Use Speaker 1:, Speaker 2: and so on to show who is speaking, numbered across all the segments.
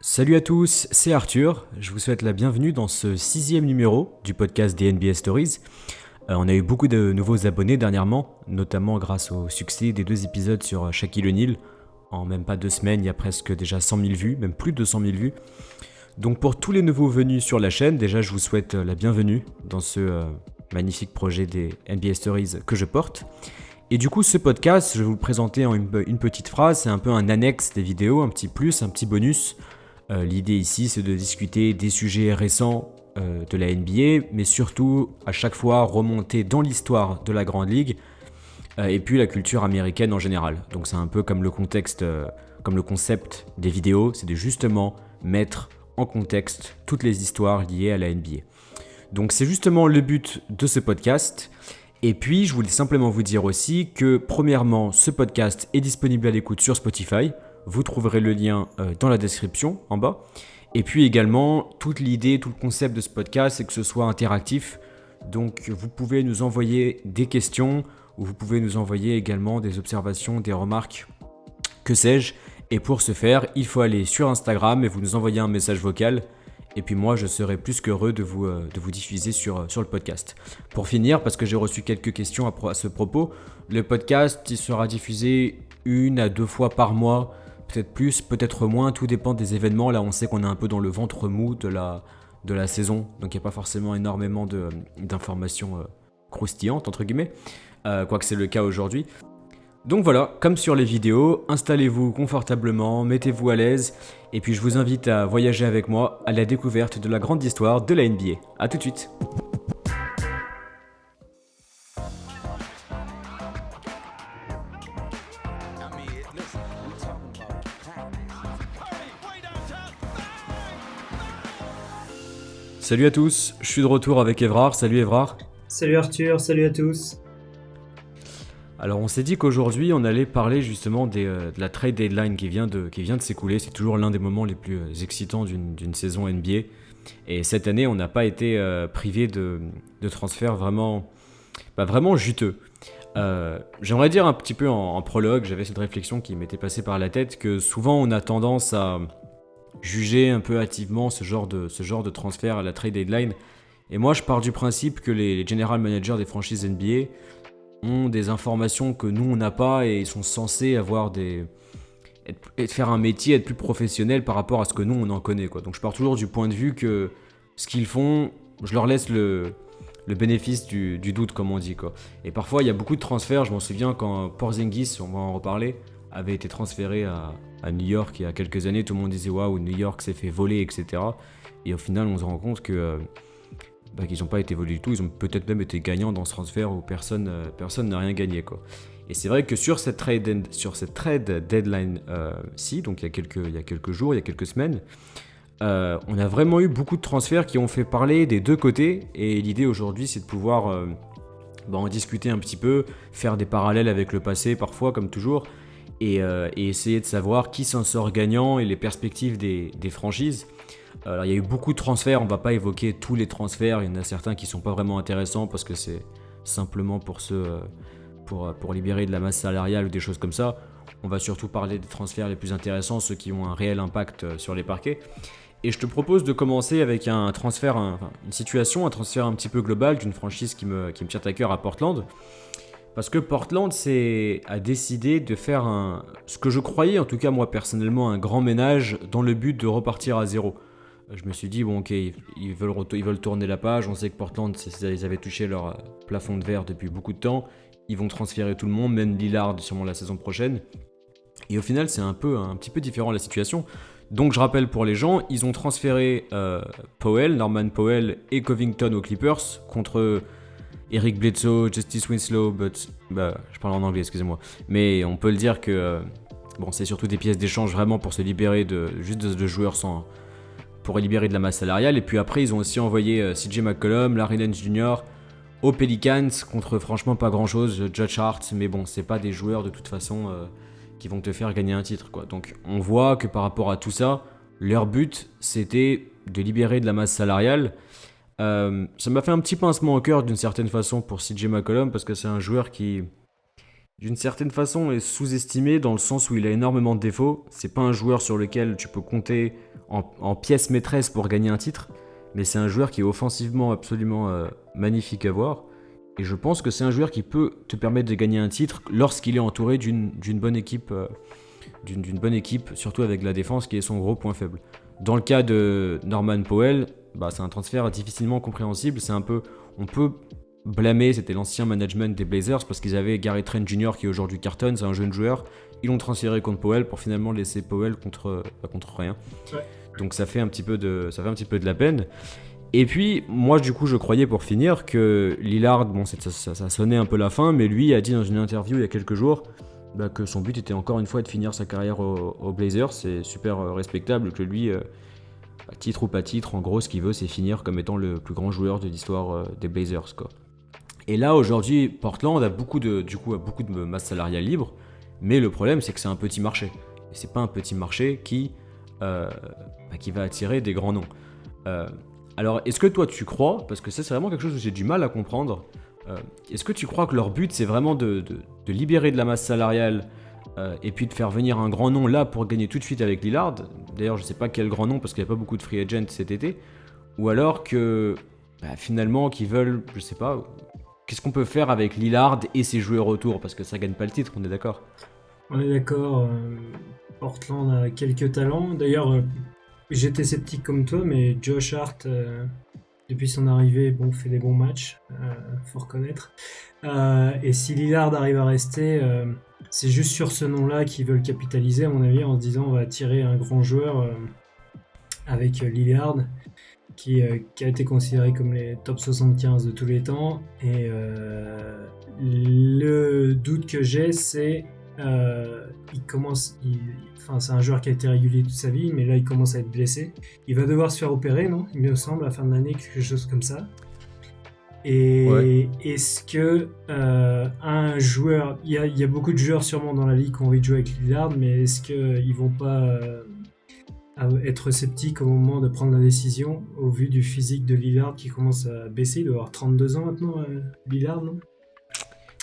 Speaker 1: Salut à tous, c'est Arthur. Je vous souhaite la bienvenue dans ce 6e numéro du podcast des NBA Stories. On a eu beaucoup de nouveaux abonnés dernièrement, notamment grâce au succès des 2 épisodes sur Shaquille O'Neal. En même pas 2 semaines, il y a presque déjà 100 000 vues, même plus de 100 000 vues. Donc pour tous les nouveaux venus sur la chaîne, déjà je vous souhaite la bienvenue dans ce magnifique projet des NBA Stories que je porte. Et du coup, ce podcast, je vais vous le présenter en une petite phrase, c'est un peu un annexe des vidéos, un petit plus, un petit bonus. L'idée ici, c'est de discuter des sujets récents de la NBA, mais surtout, à chaque fois, remonter dans l'histoire de la Grande Ligue et puis la culture américaine en général. Donc c'est un peu comme le contexte, comme le concept des vidéos, c'est de justement mettre en contexte toutes les histoires liées à la NBA. Donc c'est justement le but de ce podcast. Et puis, je voulais simplement vous dire aussi que, premièrement, ce podcast est disponible à l'écoute sur Spotify. Vous trouverez le lien dans la description en bas. Et puis également, toute l'idée, tout le concept de ce podcast, c'est que ce soit interactif. Donc, vous pouvez nous envoyer des questions ou vous pouvez nous envoyer également des observations, des remarques, que sais-je. Et pour ce faire, il faut aller sur Instagram et vous nous envoyer un message vocal. Et puis moi, je serai plus qu'heureux de vous diffuser sur le podcast. Pour finir, parce que j'ai reçu quelques questions à ce propos, le podcast il sera diffusé 1 à 2 fois par mois, peut-être plus, peut-être moins, tout dépend des événements. Là, on sait qu'on est un peu dans le ventre mou de la saison, donc il n'y a pas forcément énormément d'informations croustillantes, entre guillemets, quoique c'est le cas aujourd'hui. Donc voilà, comme sur les vidéos, installez-vous confortablement, mettez-vous à l'aise, et puis je vous invite à voyager avec moi à la découverte de la grande histoire de la NBA. A tout de suite. Salut à tous, je suis de retour avec Evrard. Salut Evrard.
Speaker 2: Salut Arthur, salut à tous.
Speaker 1: Alors on s'est dit qu'aujourd'hui on allait parler justement de la trade deadline qui vient de s'écouler. C'est toujours l'un des moments les plus excitants d'une saison NBA. Et cette année on n'a pas été privé de transferts vraiment juteux. J'aimerais dire un petit peu en prologue, j'avais cette réflexion qui m'était passée par la tête, que souvent on a tendance à juger un peu hâtivement ce genre de transfert à la trade deadline. Et moi je pars du principe que les general managers des franchises NBA ont des informations que nous on n'a pas et ils sont censés avoir faire un métier, être plus professionnel par rapport à ce que nous on en connaît, quoi. Donc je pars toujours du point de vue que ce qu'ils font, je leur laisse le bénéfice du doute, comme on dit, quoi. Et parfois il y a beaucoup de transferts. Je m'en souviens quand Porzingis, on va en reparler, avait été transféré à New York il y a quelques années. Tout le monde disait waouh, New York s'est fait voler, etc. Et au final on se rend compte que qu'ils n'ont pas été volés du tout, ils ont peut-être même été gagnants dans ce transfert où personne n'a rien gagné, quoi. Et c'est vrai que sur cette trade deadline donc il y a quelques jours, il y a quelques semaines, on a vraiment eu beaucoup de transferts qui ont fait parler des deux côtés. Et l'idée aujourd'hui, c'est de pouvoir en discuter un petit peu, faire des parallèles avec le passé parfois, comme toujours, et essayer de savoir qui s'en sort gagnant et les perspectives des franchises. Alors, il y a eu beaucoup de transferts, on ne va pas évoquer tous les transferts, il y en a certains qui ne sont pas vraiment intéressants parce que c'est simplement pour libérer de la masse salariale ou des choses comme ça. On va surtout parler des transferts les plus intéressants, ceux qui ont un réel impact sur les parquets. Et je te propose de commencer avec un transfert un petit peu global d'une franchise qui me tient à cœur à Portland. Parce que Portland a décidé de faire ce que je croyais, en tout cas moi personnellement, un grand ménage dans le but de repartir à zéro. Je me suis dit, bon ok, ils veulent tourner la page. On sait que Portland, ils avaient touché leur plafond de verre depuis beaucoup de temps. Ils vont transférer tout le monde, même Lillard sûrement la saison prochaine. Et au final, c'est un petit peu différent la situation. Donc je rappelle pour les gens, ils ont transféré Norman Powell et Covington aux Clippers contre Eric Bledsoe, Justice Winslow, je parle en anglais, excusez-moi. Mais on peut le dire que c'est surtout des pièces d'échange vraiment pour se libérer de joueurs pour libérer de la masse salariale. Et puis après, ils ont aussi envoyé CJ McCollum, Larry Nance Jr. aux Pelicans contre franchement pas grand-chose, Josh Hart, mais bon, c'est pas des joueurs de toute façon qui vont te faire gagner un titre, quoi. Donc on voit que par rapport à tout ça, leur but c'était de libérer de la masse salariale. Ça m'a fait un petit pincement au cœur d'une certaine façon pour CJ McCollum parce que c'est un joueur qui d'une certaine façon est sous-estimé dans le sens où il a énormément de défauts. C'est pas un joueur sur lequel tu peux compter en pièce maîtresse pour gagner un titre, mais c'est un joueur qui est offensivement absolument magnifique à voir. Et je pense que c'est un joueur qui peut te permettre de gagner un titre lorsqu'il est entouré d'une bonne équipe, d'une bonne équipe, surtout avec la défense qui est son gros point faible. Dans le cas de Norman Powell, c'est un transfert difficilement compréhensible. On peut blâmer, c'était l'ancien management des Blazers parce qu'ils avaient Gary Trent Jr. qui aujourd'hui cartonne, c'est un jeune joueur. Ils l'ont transféré contre Powell pour finalement laisser Powell contre rien.
Speaker 2: Ouais.
Speaker 1: Donc ça fait un petit peu de la peine. Et puis, moi, du coup, je croyais pour finir que Lillard, ça sonnait un peu la fin, mais lui a dit dans une interview il y a quelques jours que son but était encore une fois de finir sa carrière aux Blazers. C'est super respectable que lui, titre ou pas titre, en gros, ce qu'il veut, c'est finir comme étant le plus grand joueur de l'histoire des Blazers, quoi. Et là, aujourd'hui, Portland a beaucoup de masse salariale libre, mais le problème, c'est que c'est un petit marché. Et c'est pas un petit marché qui va attirer des grands noms. Alors, est-ce que toi tu crois, parce que ça c'est vraiment quelque chose que j'ai du mal à comprendre, est-ce que tu crois que leur but c'est vraiment de libérer de la masse salariale et puis de faire venir un grand nom là pour gagner tout de suite avec Lillard? D'ailleurs, je sais pas quel grand nom parce qu'il n'y a pas beaucoup de free agents cet été. Ou alors que finalement qu'ils veulent, je sais pas, qu'est-ce qu'on peut faire avec Lillard et ses joueurs autour? Parce que ça gagne pas le titre, on est d'accord?
Speaker 2: On est d'accord, Portland a quelques talents. D'ailleurs, j'étais sceptique comme toi, mais Josh Hart, depuis son arrivée, fait des bons matchs, faut reconnaître. Et si Lillard arrive à rester, c'est juste sur ce nom-là qu'ils veulent capitaliser, à mon avis, en se disant on va attirer un grand joueur avec Lillard, qui a été considéré comme les top 75 de tous les temps. Et le doute que j'ai, c'est c'est un joueur qui a été régulier toute sa vie, mais là il commence à être blessé. Il va devoir se faire opérer, non? Il me semble, à la fin de l'année, quelque chose comme ça. Et
Speaker 1: Ouais.
Speaker 2: est-ce que un joueur, il y a beaucoup de joueurs sûrement dans la ligue qui ont envie de jouer avec Lillard, mais est-ce qu'ils vont pas être sceptiques au moment de prendre la décision au vu du physique de Lillard qui commence à baisser? Il doit avoir 32 ans maintenant, Lillard, non?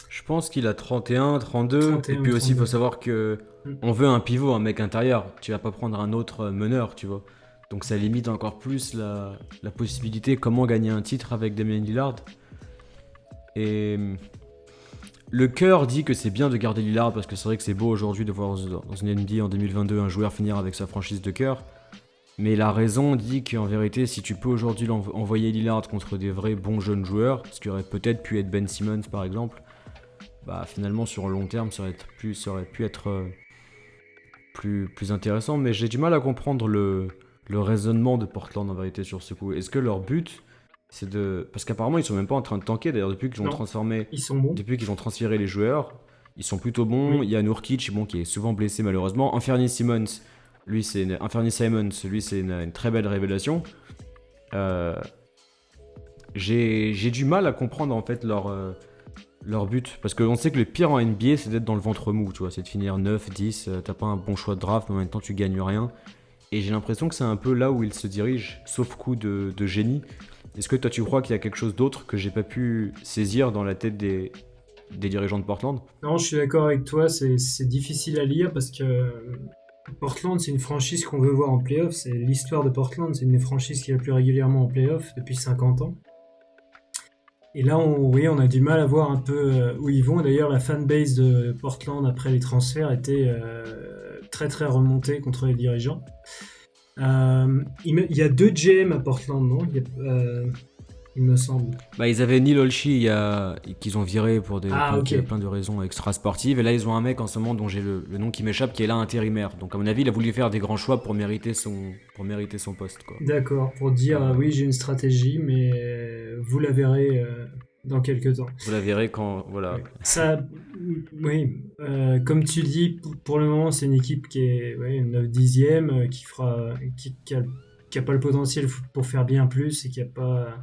Speaker 1: Je pense qu'il a 31, 32,
Speaker 2: 31
Speaker 1: et
Speaker 2: ou
Speaker 1: puis aussi il faut
Speaker 2: 32.
Speaker 1: savoir que
Speaker 2: Mm.
Speaker 1: on veut un pivot, un mec intérieur. Tu vas pas prendre un autre meneur, tu vois. Donc ça limite encore plus la possibilité comment gagner un titre avec Damian Lillard. Et le cœur dit que c'est bien de garder Lillard parce que c'est vrai que c'est beau aujourd'hui de voir dans une NBA en 2022 un joueur finir avec sa franchise de cœur. Mais la raison dit qu'en vérité, si tu peux aujourd'hui envoyer Lillard contre des vrais bons jeunes joueurs, ce qui aurait peut-être pu être Ben Simmons par exemple, finalement sur le long terme ça aurait pu être plus intéressant. Mais j'ai du mal à comprendre le raisonnement de Portland en vérité sur ce coup. Est-ce que leur but c'est de... Parce qu'apparemment ils sont même pas en train de tanker d'ailleurs
Speaker 2: Non, ils sont bons.
Speaker 1: depuis qu'ils ont transféré les joueurs, ils sont plutôt bons.
Speaker 2: Oui.
Speaker 1: Il y a Nurkic qui est souvent blessé malheureusement. Anthony Simons, lui c'est une très belle révélation. Euh, j'ai du mal à comprendre en fait leur but. Parce qu'on sait que le pire en NBA, c'est d'être dans le ventre mou, tu vois. C'est de finir 9, 10, t'as pas un bon choix de draft, mais en même temps, tu gagnes rien. Et j'ai l'impression que c'est un peu là où ils se dirigent, sauf coup de génie. Est-ce que toi, tu crois qu'il y a quelque chose d'autre que j'ai pas pu saisir dans la tête des dirigeants de Portland?
Speaker 2: Non, je suis d'accord avec toi, c'est difficile à lire parce que Portland, c'est une franchise qu'on veut voir en playoff. C'est l'histoire de Portland, c'est une des franchises qui est la plus régulièrement en playoff depuis 50 ans. Et là, on a du mal à voir un peu où ils vont. D'ailleurs, la fanbase de Portland après les transferts était très très remontée contre les dirigeants. Il y a 2 GM à Portland, non? Il me semble.
Speaker 1: Ils avaient Neil Olshey qu'ils ont viré pour
Speaker 2: Ah, ok.
Speaker 1: plein de raisons extra-sportives. Et là, ils ont un mec en ce moment dont j'ai le nom qui m'échappe, qui est là intérimaire. Donc, à mon avis, il a voulu faire des grands choix pour mériter son poste, quoi.
Speaker 2: D'accord, pour dire oui, j'ai une stratégie, mais vous la verrez dans quelques temps.
Speaker 1: Vous la verrez quand... Voilà.
Speaker 2: Ouais. Ça, oui, comme tu dis, pour le moment, c'est une équipe qui est 9/10e, qui a pas le potentiel pour faire bien plus et qui est pas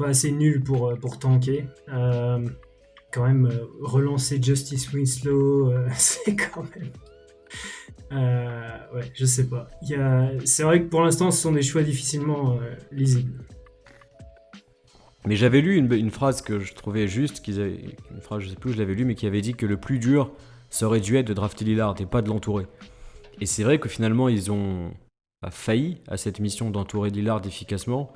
Speaker 2: assez nul pour tanker. Quand même, relancer Justice Winslow, c'est quand même. Ouais, je sais pas. C'est vrai que pour l'instant, ce sont des choix difficilement lisibles.
Speaker 1: Mais j'avais lu une phrase que je trouvais juste, une phrase, je sais plus où je l'avais lu, mais qui avait dit que le plus dur serait dû être de drafter Lillard et pas de l'entourer. Et c'est vrai que finalement, ils ont a failli à cette mission d'entourer Lillard efficacement.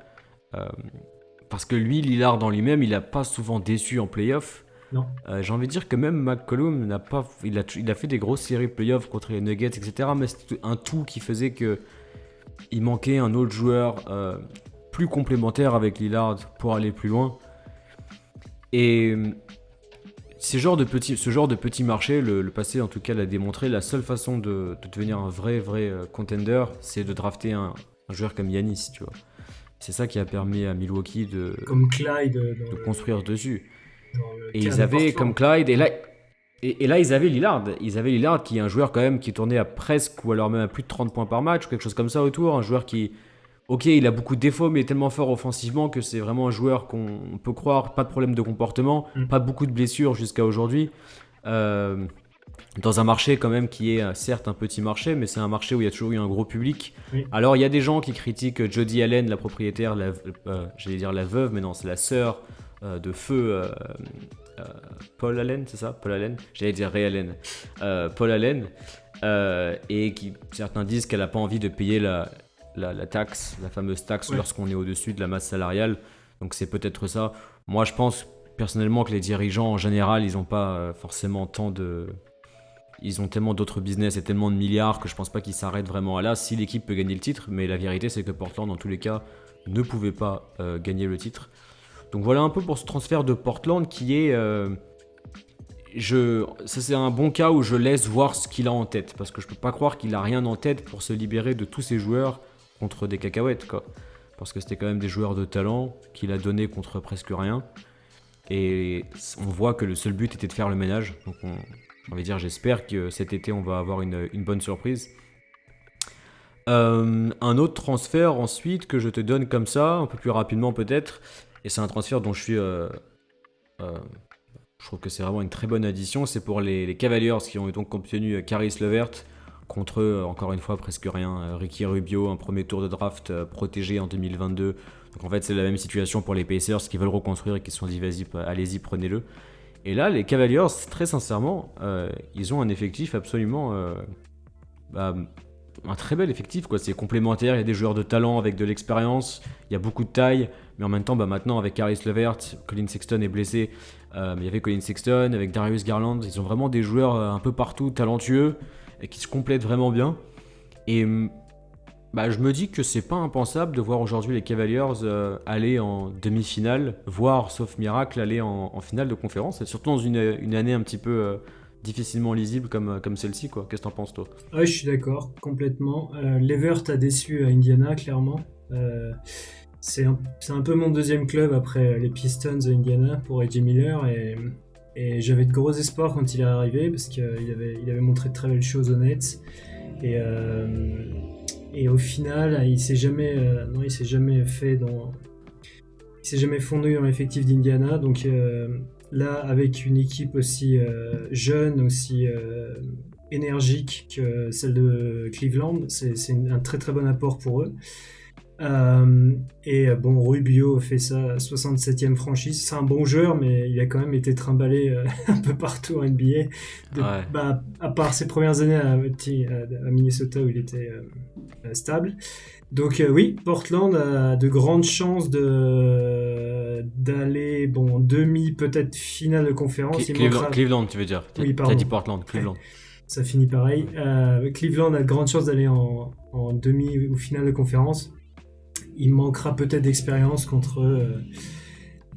Speaker 1: Parce que lui, Lillard en lui-même, il n'a pas souvent déçu en playoff.
Speaker 2: Non.
Speaker 1: J'ai envie de dire que même McCollum il a fait des grosses séries playoff contre les Nuggets, etc. Mais c'était un tout qui faisait que il manquait un autre joueur plus complémentaire avec Lillard pour aller plus loin. Et ce genre de petit marché, le passé en tout cas l'a démontré. La seule façon de devenir un vrai contender, c'est de drafter un joueur comme Giannis, tu vois. C'est ça qui a permis à Milwaukee
Speaker 2: comme Clyde
Speaker 1: de construire dessus. Et
Speaker 2: cas
Speaker 1: ils
Speaker 2: de
Speaker 1: avaient
Speaker 2: Portland.
Speaker 1: comme Clyde, et là ils avaient Lillard. Ils avaient Lillard qui est un joueur quand même qui tournait à presque ou alors même à plus de 30 points par match, ou quelque chose comme ça autour. Un joueur qui, ok, il a beaucoup de défauts, mais est tellement fort offensivement que c'est vraiment un joueur qu'on peut croire, pas de problème de comportement, pas beaucoup de blessures jusqu'à aujourd'hui. Dans un marché quand même qui est certes un petit marché, mais c'est un marché où il y a toujours eu un gros public.
Speaker 2: Oui.
Speaker 1: Alors il y a des gens qui critiquent Jody Allen, la propriétaire, j'allais dire la veuve, mais non, c'est la sœur de feu Paul Allen, c'est ça, Paul Allen, j'allais dire Ray Allen, Paul Allen, et qui certains disent qu'elle n'a pas envie de payer la taxe, la fameuse taxe lorsqu'on est au-dessus de la masse salariale. Donc c'est peut-être ça. Moi je pense personnellement que les dirigeants en général, ils n'ont pas forcément ils ont tellement d'autres business et tellement de milliards que je pense pas qu'ils s'arrêtent vraiment à là si l'équipe peut gagner le titre. Mais la vérité, c'est que Portland, dans tous les cas, ne pouvait pas gagner le titre. Donc voilà un peu pour ce transfert de Portland qui est... ça c'est un bon cas où je laisse voir ce qu'il a en tête. Parce que je peux pas croire qu'il a rien en tête pour se libérer de tous ses joueurs contre des cacahuètes, quoi. Parce que c'était quand même des joueurs de talent qu'il a donné contre presque rien. Et on voit que le seul but était de faire le ménage. Donc j'ai envie de dire, j'espère que cet été, on va avoir une bonne surprise. Un autre transfert ensuite que je te donne comme ça, un peu plus rapidement peut-être, et c'est un transfert dont je trouve que c'est vraiment une très bonne addition, c'est pour les Cavaliers qui ont donc obtenu Caris LeVert contre, encore une fois, presque rien, Ricky Rubio, un premier tour de draft protégé en 2022. Donc en fait, c'est la même situation pour les Pacers qui veulent reconstruire et qui se sont dit, vas-y, allez-y, prenez-le. Et là, les Cavaliers, très sincèrement, ils ont un effectif absolument... un très bel effectif, quoi. C'est complémentaire, il y a des joueurs de talent avec de l'expérience, il y a beaucoup de taille, mais en même temps, maintenant, avec Caris LeVert, Colin Sexton est blessé, mais il y avait Colin Sexton, avec Darius Garland, ils ont vraiment des joueurs un peu partout, talentueux, et qui se complètent vraiment bien. Et je me dis que c'est pas impensable de voir aujourd'hui les Cavaliers aller en demi-finale, voire, sauf miracle, aller en finale de conférence, et surtout dans une année un petit peu difficilement lisible comme celle-ci, quoi. Qu'est-ce que t'en penses, toi ?
Speaker 2: Ouais, je suis d'accord, complètement. Levert a déçu à Indiana, clairement. C'est un peu mon deuxième club après les Pistons de Indiana pour Reggie Miller, et j'avais de gros espoirs quand il est arrivé, parce qu'il avait montré de très belles choses aux Nets. Et au final, il s'est jamais fondu dans l'effectif d'Indiana. Donc là, avec une équipe aussi jeune, aussi énergique que celle de Cleveland, c'est un très très bon apport pour eux. Rubio fait sa 67e franchise. C'est un bon joueur, mais il a quand même été trimballé un peu partout en NBA. À part ses premières années à Minnesota où il était stable. Donc oui, Portland a de grandes chances d'aller en demi, peut-être finale de conférence.
Speaker 1: Cleveland, tu veux dire.
Speaker 2: Oui,
Speaker 1: t'as dit Portland, Cleveland.
Speaker 2: Ça finit pareil. Cleveland a de grandes chances d'aller en demi ou finale de conférence. Il manquera peut-être d'expérience contre,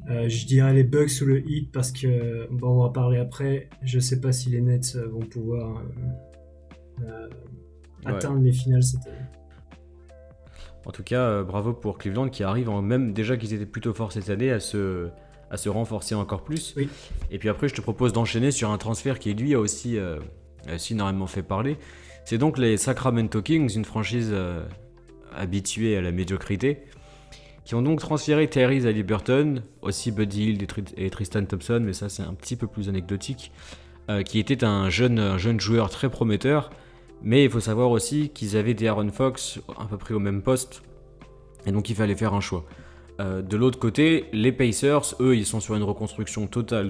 Speaker 2: je dirais, les Bucks ou le Heat, parce que, on va parler après, je sais pas si les Nets vont pouvoir atteindre les finales cette année.
Speaker 1: En tout cas, bravo pour Cleveland qui arrive, même déjà qu'ils étaient plutôt forts cette année, à se renforcer encore plus.
Speaker 2: Oui.
Speaker 1: Et puis après, je te propose d'enchaîner sur un transfert qui, lui, a aussi énormément fait parler. C'est donc les Sacramento Kings, une franchise habitués à la médiocrité, qui ont donc transféré Tyrese Haliburton, aussi Buddy Hield et Tristan Thompson, mais ça c'est un petit peu plus anecdotique, qui était un jeune joueur très prometteur, mais il faut savoir aussi qu'ils avaient De'Aaron Fox à peu près au même poste, et donc il fallait faire un choix. De l'autre côté, les Pacers, eux, ils sont sur une reconstruction totale,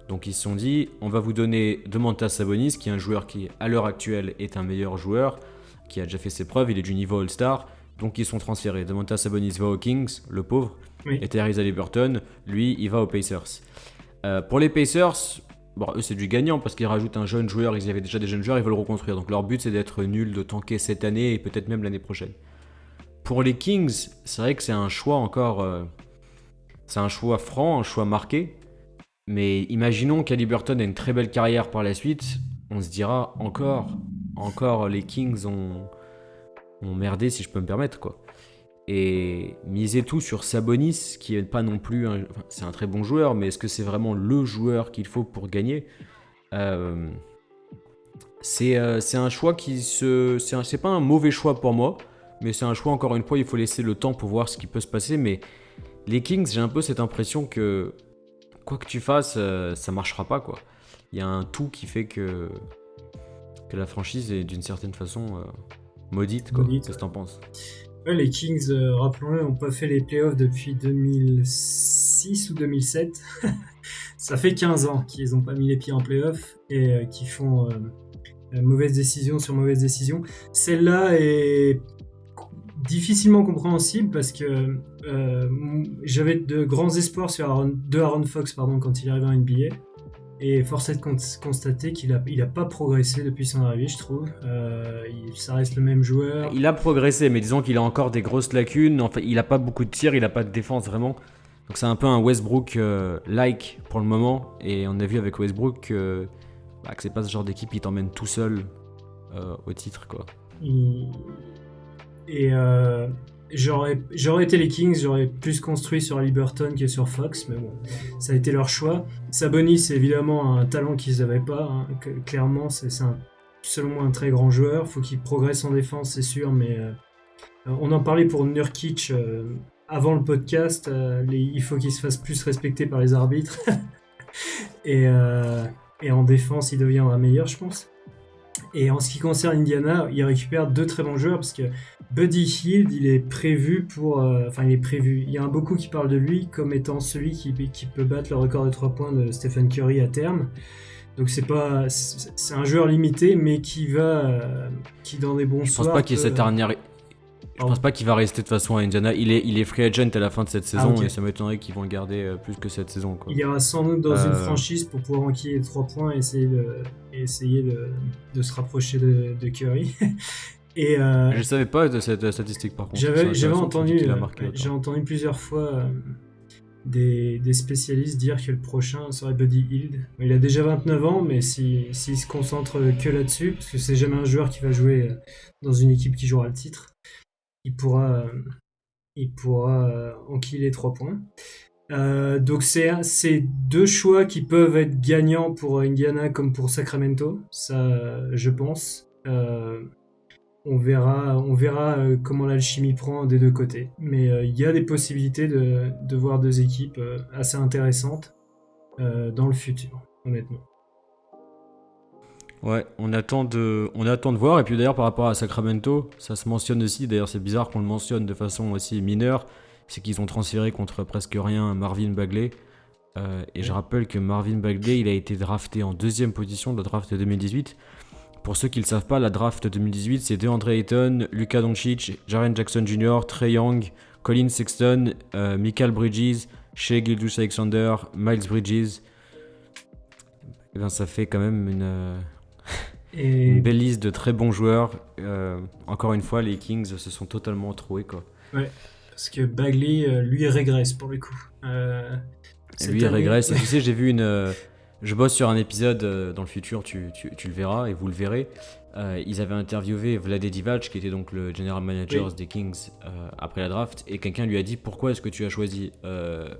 Speaker 1: donc ils se sont dit, on va vous donner Domantas Sabonis, qui est un joueur qui, à l'heure actuelle, est un meilleur joueur, qui a déjà fait ses preuves, il est du niveau All-Star, donc ils sont transférés. Domantas Sabonis va aux Kings, le pauvre, et Tyrese Haliburton, lui, il va aux Pacers. Pour les Pacers, bon, eux c'est du gagnant parce qu'ils rajoutent un jeune joueur, ils avaient déjà des jeunes joueurs, ils veulent reconstruire. Donc leur but c'est d'être nul, de tanker cette année et peut-être même l'année prochaine. Pour les Kings, c'est vrai que c'est un choix encore... c'est un choix franc, un choix marqué. Mais imaginons qu'Haliburton ait une très belle carrière par la suite, on se dira encore les Kings ont merdé si je peux me permettre quoi. Et miser tout sur Sabonis, qui est pas non plus c'est un très bon joueur, mais est-ce que c'est vraiment le joueur qu'il faut pour gagner? C'est un choix c'est pas un mauvais choix pour moi, mais c'est un choix, encore une fois, il faut laisser le temps pour voir ce qui peut se passer. Mais les Kings, j'ai un peu cette impression que quoi que tu fasses, ça marchera pas quoi. Il y a un tout qui fait que la franchise est d'une certaine façon maudite quoi. Qu'est-ce que t'en penses?
Speaker 2: Ouais, les Kings, rappelons-le, n'ont pas fait les playoffs depuis 2006 ou 2007. Ça fait 15 ans qu'ils n'ont pas mis les pieds en playoffs et qu'ils font mauvaise décision sur mauvaise décision. Celle-là est difficilement compréhensible parce que j'avais de grands espoirs sur Aaron Fox quand il arrive en NBA. Et force est de constater qu'il a pas progressé depuis son arrivée, je trouve. Ça reste le même joueur.
Speaker 1: Il a progressé, mais disons qu'il a encore des grosses lacunes. Enfin, il a pas beaucoup de tirs, il a pas de défense vraiment. Donc c'est un peu un Westbrook-like pour le moment. Et on a vu avec Westbrook que c'est pas ce genre d'équipe qui t'emmène tout seul au titre quoi.
Speaker 2: J'aurais été les Kings, j'aurais plus construit sur Haliburton que sur Fox, mais bon, ça a été leur choix. Sabonis, c'est évidemment un talent qu'ils n'avaient pas, hein. Clairement, c'est selon moi un très grand joueur. Faut qu'il progresse en défense, c'est sûr, mais on en parlait pour Nurkic avant le podcast. Il faut qu'il se fasse plus respecter par les arbitres. et en défense, il deviendra meilleur, je pense. Et en ce qui concerne Indiana, il récupère 2 très bons joueurs parce que Buddy Hield, il est prévu pour... il est prévu. Il y a un beaucoup qui parle de lui comme étant celui qui peut battre le record de 3 points de Stephen Curry à terme. Donc c'est un joueur limité, mais qui dans des bons soirs...
Speaker 1: Je pense pas qu'il y ait cette dernière... Je pense pas qu'il va rester de toute façon à Indiana. Il est free agent à la fin de cette saison et ça m'étonnerait qu'ils vont le garder plus que cette saison quoi.
Speaker 2: Il ira sans doute dans une franchise pour pouvoir enquiller les 3 points et essayer de se rapprocher de Curry. Et
Speaker 1: je savais pas de cette statistique par contre.
Speaker 2: J'ai entendu plusieurs fois des spécialistes dire que le prochain serait Buddy Hield. Il a déjà 29 ans, mais s'il se concentre que là-dessus, parce que c'est jamais un joueur qui va jouer dans une équipe qui jouera le titre, il pourra enquiller 3 points. Donc c'est 2 choix qui peuvent être gagnants pour Indiana comme pour Sacramento, ça je pense. On verra comment l'alchimie prend des 2 côtés. Mais il y a des possibilités de voir 2 équipes assez intéressantes dans le futur, honnêtement.
Speaker 1: Ouais, on attend de voir. Et puis d'ailleurs, par rapport à Sacramento, ça se mentionne aussi. D'ailleurs, c'est bizarre qu'on le mentionne de façon aussi mineure. C'est qu'ils ont transféré contre presque rien Marvin Bagley. Et je rappelle que Marvin Bagley, il a été drafté en 2e position de la draft 2018. Pour ceux qui ne le savent pas, la draft 2018, c'est DeAndre Ayton, Luka Doncic, Jaren Jackson Jr., Trae Young, Colin Sexton, Mikal Bridges, Shai Gilgeous-Alexander, Miles Bridges. Et ben, ça fait quand même une belle liste de très bons joueurs. Encore une fois, les Kings se sont totalement troués quoi.
Speaker 2: Ouais, parce que Bagley, lui, régresse pour le coup.
Speaker 1: Il régresse. Et tu sais, j'ai vu je bosse sur un épisode dans le futur, tu le verras et vous le verrez. Ils avaient interviewé Vlade Divac, qui était donc le general manager des Kings après la draft, et quelqu'un lui a dit pourquoi est-ce que tu as choisi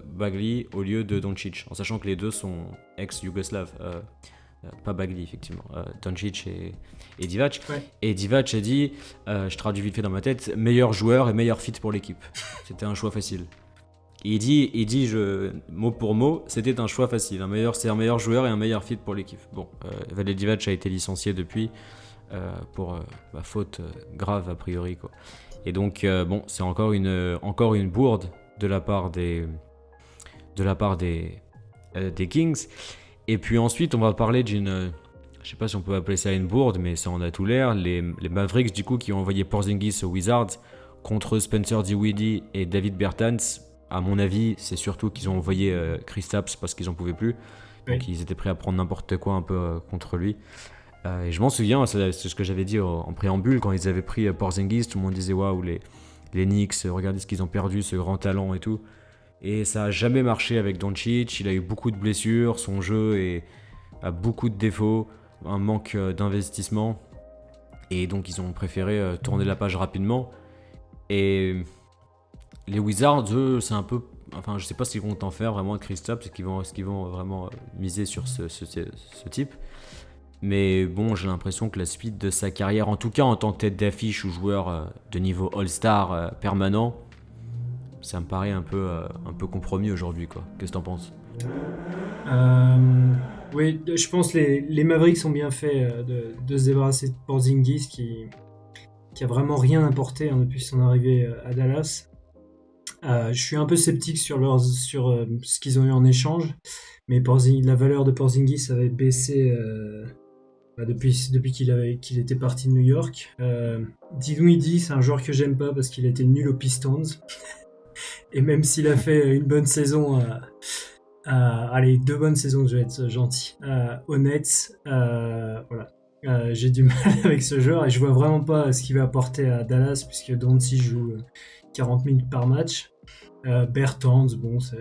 Speaker 1: Bagley au lieu de Doncic, en sachant que les deux sont ex-yougoslaves. Pas Bagley effectivement, Doncic et Divac. Ouais. Et Divac a dit, je traduis vite fait dans ma tête, meilleur joueur et meilleur fit pour l'équipe. C'était un choix facile. Il dit mot pour mot, c'était un choix facile. C'est un meilleur joueur et un meilleur fit pour l'équipe. Bon, Vlade Divac a été licencié depuis pour faute grave a priori quoi. Et donc c'est encore une bourde de la part des Kings. Et puis ensuite on va parler d'une je sais pas si on peut appeler ça une bourde, mais ça en a tout l'air. Les Mavericks, du coup, qui ont envoyé Porzingis aux Wizards contre Spencer Dinwiddie et David Bertans. À mon avis, c'est surtout qu'ils ont envoyé Kristaps parce qu'ils en pouvaient plus. Donc ils étaient prêts à prendre n'importe quoi un peu contre lui. Et je m'en souviens, c'est ce que j'avais dit en préambule, quand ils avaient pris Porzingis, tout le monde disait waouh, les Knicks, regardez ce qu'ils ont perdu, ce grand talent et tout. Et ça n'a jamais marché avec Doncic, il a eu beaucoup de blessures, son jeu a beaucoup de défauts, un manque d'investissement. Et donc ils ont préféré tourner la page rapidement. Et les Wizards, eux, c'est un peu... Enfin, je sais pas ce qu'ils vont en faire vraiment avec Kristaps, est-ce qu'ils vont vraiment miser sur ce type. Mais bon, j'ai l'impression que la suite de sa carrière, en tout cas en tant que tête d'affiche ou joueur de niveau All-Star permanent, ça me paraît un peu compromis aujourd'hui, quoi. Qu'est-ce que t'en penses ?
Speaker 2: Oui, je pense que les Mavericks ont bien fait de se débarrasser de Porzingis qui a vraiment rien apporté depuis son arrivée à Dallas. Je suis un peu sceptique sur ce qu'ils ont eu en échange, mais la valeur de Porzingis avait baissé depuis qu'il était parti de New York. Dinwiddie, c'est un joueur que j'aime pas parce qu'il a été nul aux Pistons. Et même s'il a fait une bonne saison, allez, 2 bonnes saisons, je vais être gentil, aux Nets, voilà. J'ai du mal avec ce joueur et je vois vraiment pas ce qu'il va apporter à Dallas puisque Doncic joue 40 minutes par match. Bertans, bon, c'est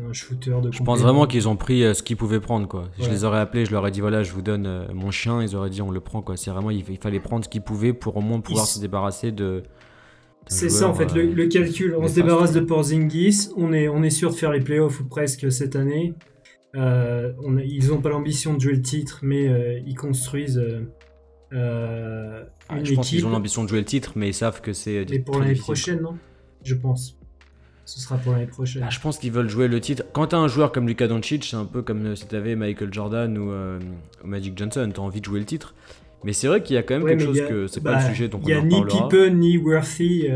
Speaker 2: un shooter de.
Speaker 1: Je pense vraiment qu'ils ont pris ce qu'ils pouvaient prendre, quoi. Je les aurais appelés, je leur ai dit voilà, je vous donne mon chien, ils auraient dit on le prend, quoi. C'est vraiment il fallait prendre ce qu'ils pouvaient pour au moins pouvoir se débarrasser de.
Speaker 2: C'est ça en fait le calcul. On se débarrasse de Porzingis, on est sûr de faire les playoffs ou presque cette année. Ils n'ont pas l'ambition de jouer le titre, mais ils construisent
Speaker 1: je pense qu'ils ont l'ambition de jouer le titre, mais ils savent que c'est.
Speaker 2: Mais pour l'année prochaine, non ? Je pense. Ce sera pour l'année prochaine.
Speaker 1: Je pense qu'ils veulent jouer le titre. Quand tu as un joueur comme Luka Doncic, c'est un peu comme si tu avais Michael Jordan ou Magic Johnson, tu as envie de jouer le titre. Mais c'est vrai qu'il y a quand même quelque chose que c'est pas le sujet, donc on en reparlera.
Speaker 2: Il n'y a ni Pippen ni Worthy.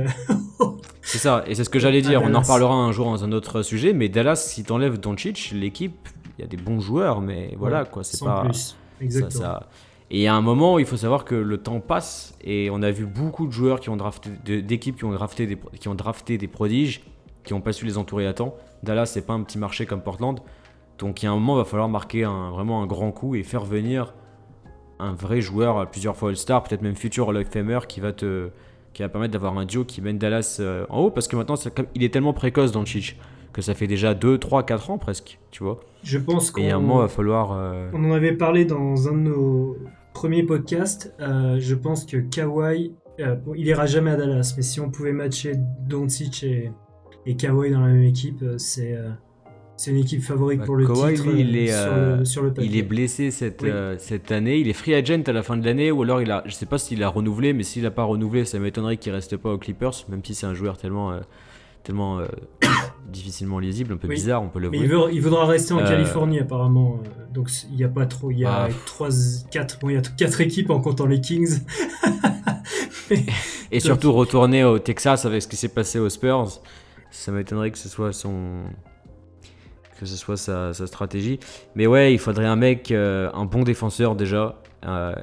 Speaker 1: C'est ça, et c'est ce que j'allais dire. On en reparlera un jour dans un autre sujet. Mais Dallas, si t'enlèves Doncic, l'équipe, il y a des bons joueurs, mais voilà, quoi. C'est
Speaker 2: sans
Speaker 1: pas.
Speaker 2: Plus. Exactement.
Speaker 1: Ça. Et il y a un moment, il faut savoir que le temps passe et on a vu beaucoup de joueurs qui ont drafté, d'équipes qui ont drafté des prodiges, qui n'ont pas su les entourer à temps. Dallas, c'est pas un petit marché comme Portland. Donc il y a un moment, il va falloir marquer vraiment un grand coup et faire venir un vrai joueur, plusieurs fois All-Star, peut-être même futur Hall of Famer, qui va permettre d'avoir un duo qui mène Dallas en haut. Parce que maintenant, il est tellement précoce dans le Doncic que ça fait déjà 2, 3, 4 ans presque, tu vois.
Speaker 2: Je pense
Speaker 1: et à un moment, il va falloir...
Speaker 2: On en avait parlé dans un de nos premiers podcasts. Je pense que Kawhi, il ira jamais à Dallas, mais si on pouvait matcher Doncic et Kawhi dans la même équipe, c'est une équipe favorite pour le
Speaker 1: Kawhi,
Speaker 2: titre
Speaker 1: lui,
Speaker 2: sur le papier.
Speaker 1: Il est blessé cette année. Il est free agent à la fin de l'année, ou alors je sais pas s'il a renouvelé, mais s'il n'a pas renouvelé, ça m'étonnerait qu'il reste pas aux Clippers, même si c'est un joueur tellement difficilement lisible, un peu bizarre, on peut le voir.
Speaker 2: Mais il voudra rester en Californie apparemment, donc il n'y a pas trop, il y a 4 équipes en comptant les Kings.
Speaker 1: Et surtout retourner au Texas avec ce qui s'est passé aux Spurs, ça m'étonnerait que ce soit sa stratégie. Mais ouais, il faudrait un mec, un bon défenseur déjà,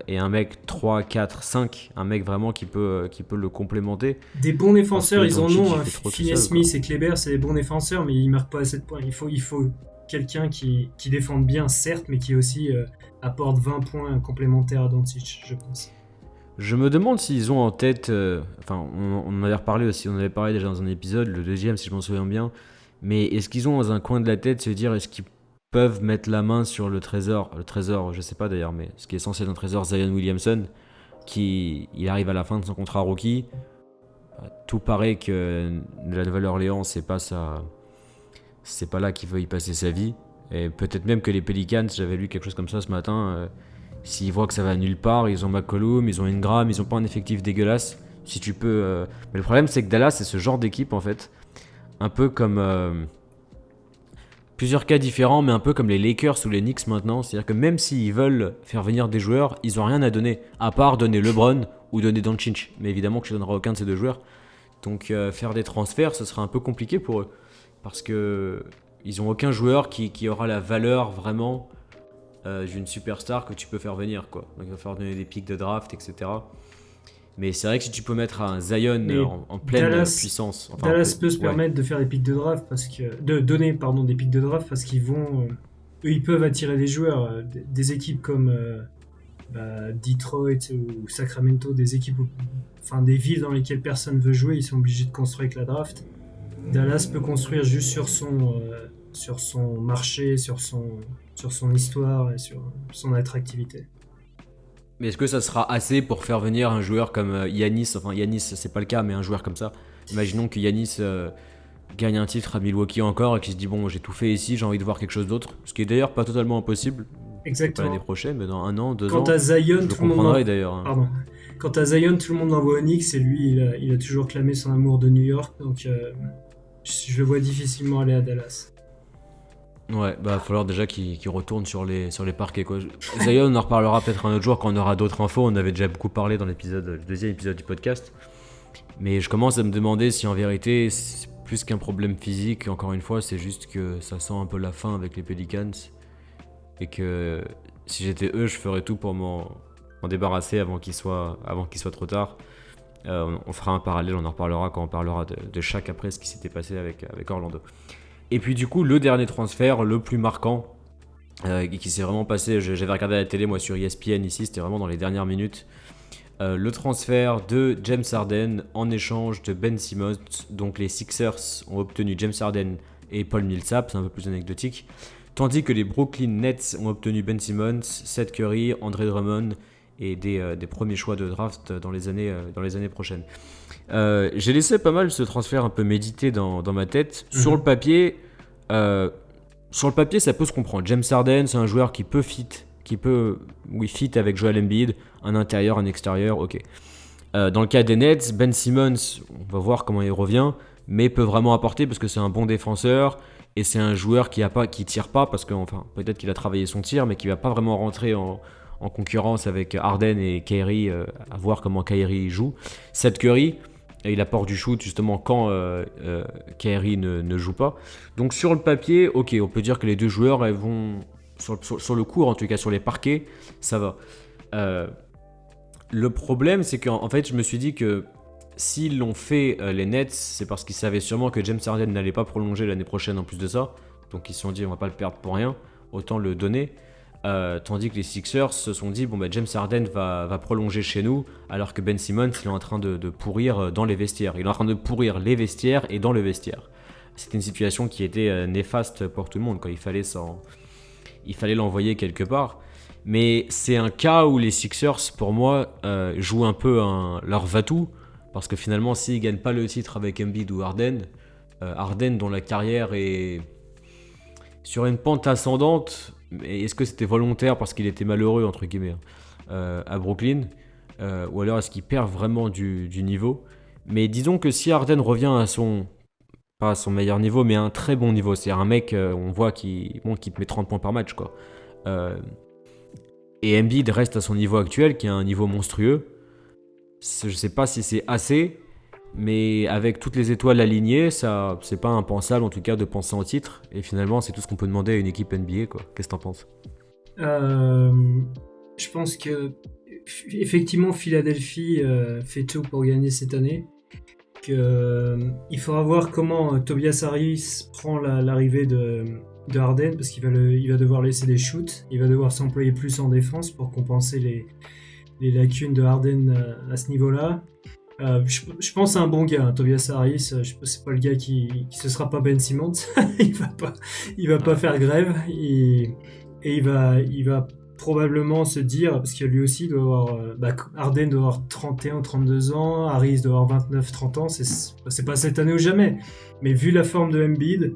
Speaker 1: et un mec 3, 4, 5, un mec vraiment qui peut le complémenter.
Speaker 2: Des bons défenseurs, ils en ont. Finney-Smith
Speaker 1: et
Speaker 2: Kleber, c'est des bons défenseurs, mais ils marquent pas assez de points. Il faut quelqu'un qui défende bien, certes, mais qui aussi apporte 20 points complémentaires à Doncic, je pense.
Speaker 1: Je me demande s'ils ont en tête, on en avait reparlé aussi, on avait parlé déjà dans un épisode, le deuxième si je m'en souviens bien, mais est-ce qu'ils ont dans un coin de la tête se dire est-ce qu'ils peuvent mettre la main sur le trésor, je sais pas d'ailleurs, mais ce qui est censé être un trésor, Zion Williamson, il arrive à la fin de son contrat rookie, tout paraît que la Nouvelle-Orléans c'est pas là qu'il veut y passer sa vie, et peut-être même que les Pelicans, j'avais lu quelque chose comme ça ce matin, s'ils voient que ça va nulle part, ils ont McCollum, ils ont Ingram, ils ont pas un effectif dégueulasse, si tu peux... Mais le problème c'est que Dallas c'est ce genre d'équipe en fait, un peu comme... plusieurs cas différents, mais un peu comme les Lakers ou les Knicks maintenant. C'est-à-dire que même s'ils veulent faire venir des joueurs, ils n'ont rien à donner, à part donner LeBron ou donner Doncic. Mais évidemment que je ne donnerai aucun de ces deux joueurs. Donc faire des transferts, ce sera un peu compliqué pour eux. Parce qu'ils n'ont aucun joueur qui aura la valeur vraiment d'une superstar que tu peux faire venir, quoi. Donc il va falloir donner des pics de draft, etc. Mais c'est vrai que si tu peux mettre un Zion en pleine puissance...
Speaker 2: Dallas peut se permettre de faire des pics de draft, de donner des pics de draft parce qu'ils vont... eux, ils peuvent attirer des joueurs. Des équipes comme Detroit ou Sacramento, des équipes, des villes dans lesquelles personne veut jouer, ils sont obligés de construire avec la draft. Dallas peut construire juste sur son marché, sur son histoire et sur son attractivité.
Speaker 1: Mais est-ce que ça sera assez pour faire venir un joueur comme Giannis, enfin Giannis c'est pas le cas, mais un joueur comme ça. Imaginons que Giannis gagne un titre à Milwaukee encore et qu'il se dit bon j'ai tout fait ici, j'ai envie de voir quelque chose d'autre. Ce qui est d'ailleurs pas totalement impossible.
Speaker 2: Exactement.
Speaker 1: Pas l'année prochaine, mais dans 1 an, 2 ans.
Speaker 2: Quant à Zion,
Speaker 1: je comprendrai d'ailleurs.
Speaker 2: Pardon. Quant à Zion, tout le monde l'envoie au Knicks et lui il a toujours clamé son amour de New York, donc je le vois difficilement aller à Dallas.
Speaker 1: Ouais, va falloir déjà qu'il retourne sur les parquets, quoi. Zion, on en reparlera peut-être un autre jour quand on aura d'autres infos. On avait déjà beaucoup parlé dans le deuxième épisode du podcast. Mais je commence à me demander si en vérité, c'est plus qu'un problème physique. Encore une fois, c'est juste que ça sent un peu la fin avec les Pelicans. Et que si j'étais eux, je ferais tout pour m'en débarrasser avant qu'il soit trop tard. On fera un parallèle, on en reparlera quand on parlera de Shaq après ce qui s'était passé avec Orlando. Et puis du coup, le dernier transfert, le plus marquant, qui s'est vraiment passé, j'avais regardé à la télé moi sur ESPN ici, c'était vraiment dans les dernières minutes, le transfert de James Harden en échange de Ben Simmons. Donc les Sixers ont obtenu James Harden et Paul Millsap, c'est un peu plus anecdotique, tandis que les Brooklyn Nets ont obtenu Ben Simmons, Seth Curry, Andre Drummond et des premiers choix de draft dans les années prochaines. J'ai laissé pas mal ce transfert un peu méditer dans ma tête. Sur le papier, ça peut se comprendre. James Harden, c'est un joueur qui peut fit avec Joel Embiid, un intérieur, un extérieur, ok. Dans le cas des Nets, Ben Simmons, on va voir comment il revient, mais peut vraiment apporter parce que c'est un bon défenseur et c'est un joueur qui tire pas parce que, peut-être qu'il a travaillé son tir, mais qui va pas vraiment rentrer en concurrence avec Harden et Kyrie, à voir comment Kyrie joue. Seth Curry, il apporte du shoot justement quand Kyrie ne joue pas. Donc sur le papier, ok, on peut dire que les deux joueurs elles vont sur le court, en tout cas sur les parquets, ça va. Le problème, c'est qu'en fait, je me suis dit que s'ils l'ont fait les Nets, c'est parce qu'ils savaient sûrement que James Harden n'allait pas prolonger l'année prochaine en plus de ça. Donc ils se sont dit on va pas le perdre pour rien, autant le donner. Tandis que les Sixers se sont dit James Harden va prolonger chez nous, alors que Ben Simmons il est en train de pourrir dans les vestiaires. Il est en train de pourrir les vestiaires et dans le vestiaire. C'était une situation qui était néfaste pour tout le monde, quand il fallait l'envoyer quelque part. Mais c'est un cas où les Sixers, pour moi, jouent un peu leur va-tout, parce que finalement, s'ils ne gagnent pas le titre avec Embiid ou Harden, dont la carrière est sur une pente ascendante. Mais est-ce que c'était volontaire parce qu'il était malheureux, entre guillemets, à Brooklyn, ou alors est-ce qu'il perd vraiment du niveau? Mais disons que si Harden revient pas à son meilleur niveau, mais à un très bon niveau, c'est-à-dire un mec, on voit qui te met 30 points par match, quoi. Et Embiid reste à son niveau actuel, qui est un niveau monstrueux. Je sais pas si c'est assez, mais avec toutes les étoiles alignées, ça, c'est pas impensable en tout cas de penser en titre. Et finalement, c'est tout ce qu'on peut demander à une équipe NBA, quoi. Qu'est-ce que t'en penses ?
Speaker 2: Je pense que effectivement Philadelphie fait tout pour gagner cette année. Il faudra voir comment Tobias Harris prend l'arrivée de Harden, parce qu'il va devoir laisser des shoots, il va devoir s'employer plus en défense pour compenser les lacunes de Harden à ce niveau-là. Je pense à un bon gars, Tobias Harris. C'est pas le gars qui ce sera pas Ben Simmons. il va pas faire grève et il va probablement se dire, parce que lui aussi doit avoir Harden doit avoir 31 32 ans, Harris doit avoir 29-30 ans, c'est pas cette année ou jamais, mais vu la forme de Embiid,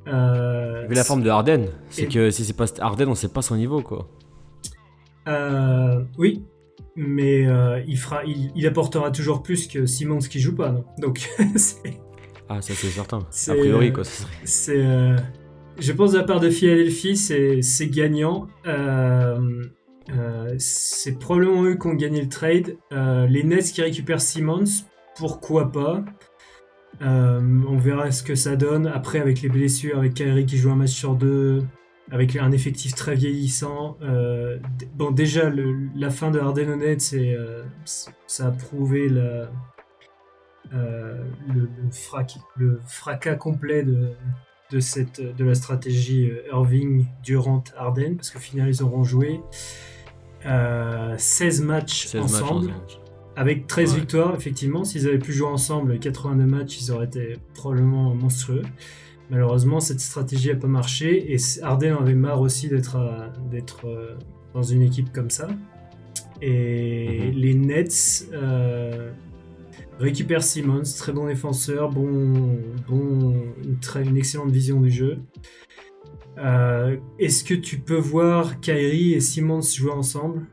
Speaker 1: vu la forme de Harden, que si c'est pas Harden, on sait pas son niveau, quoi.
Speaker 2: Oui, mais il apportera toujours plus que Simmons qui joue pas, non. Donc
Speaker 1: ça c'est certain. A priori, quoi.
Speaker 2: Je pense de la part de Philadelphie, c'est gagnant. C'est probablement eux qui ont gagné le trade. Les Nets qui récupèrent Simmons, pourquoi pas. On verra ce que ça donne. Après, avec les blessures, avec Kyrie qui joue un match sur deux, avec un effectif très vieillissant. Bon, déjà, la fin de Harden aux Nets, ça a prouvé le fracas complet de la stratégie Irving, Durant, Harden, parce qu'au final, ils auront joué 16 matchs
Speaker 1: 16 matchs
Speaker 2: ensemble.
Speaker 1: ensemble.
Speaker 2: Avec 13
Speaker 1: Ouais.
Speaker 2: victoires, effectivement. S'ils avaient pu jouer ensemble 82 matchs, ils auraient été probablement monstrueux. Malheureusement, cette stratégie n'a pas marché et Harden avait marre aussi d'être dans une équipe comme ça. Et les Nets récupèrent Simmons, très bon défenseur, une excellente vision du jeu. Est-ce que tu peux voir Kyrie et Simmons jouer ensemble?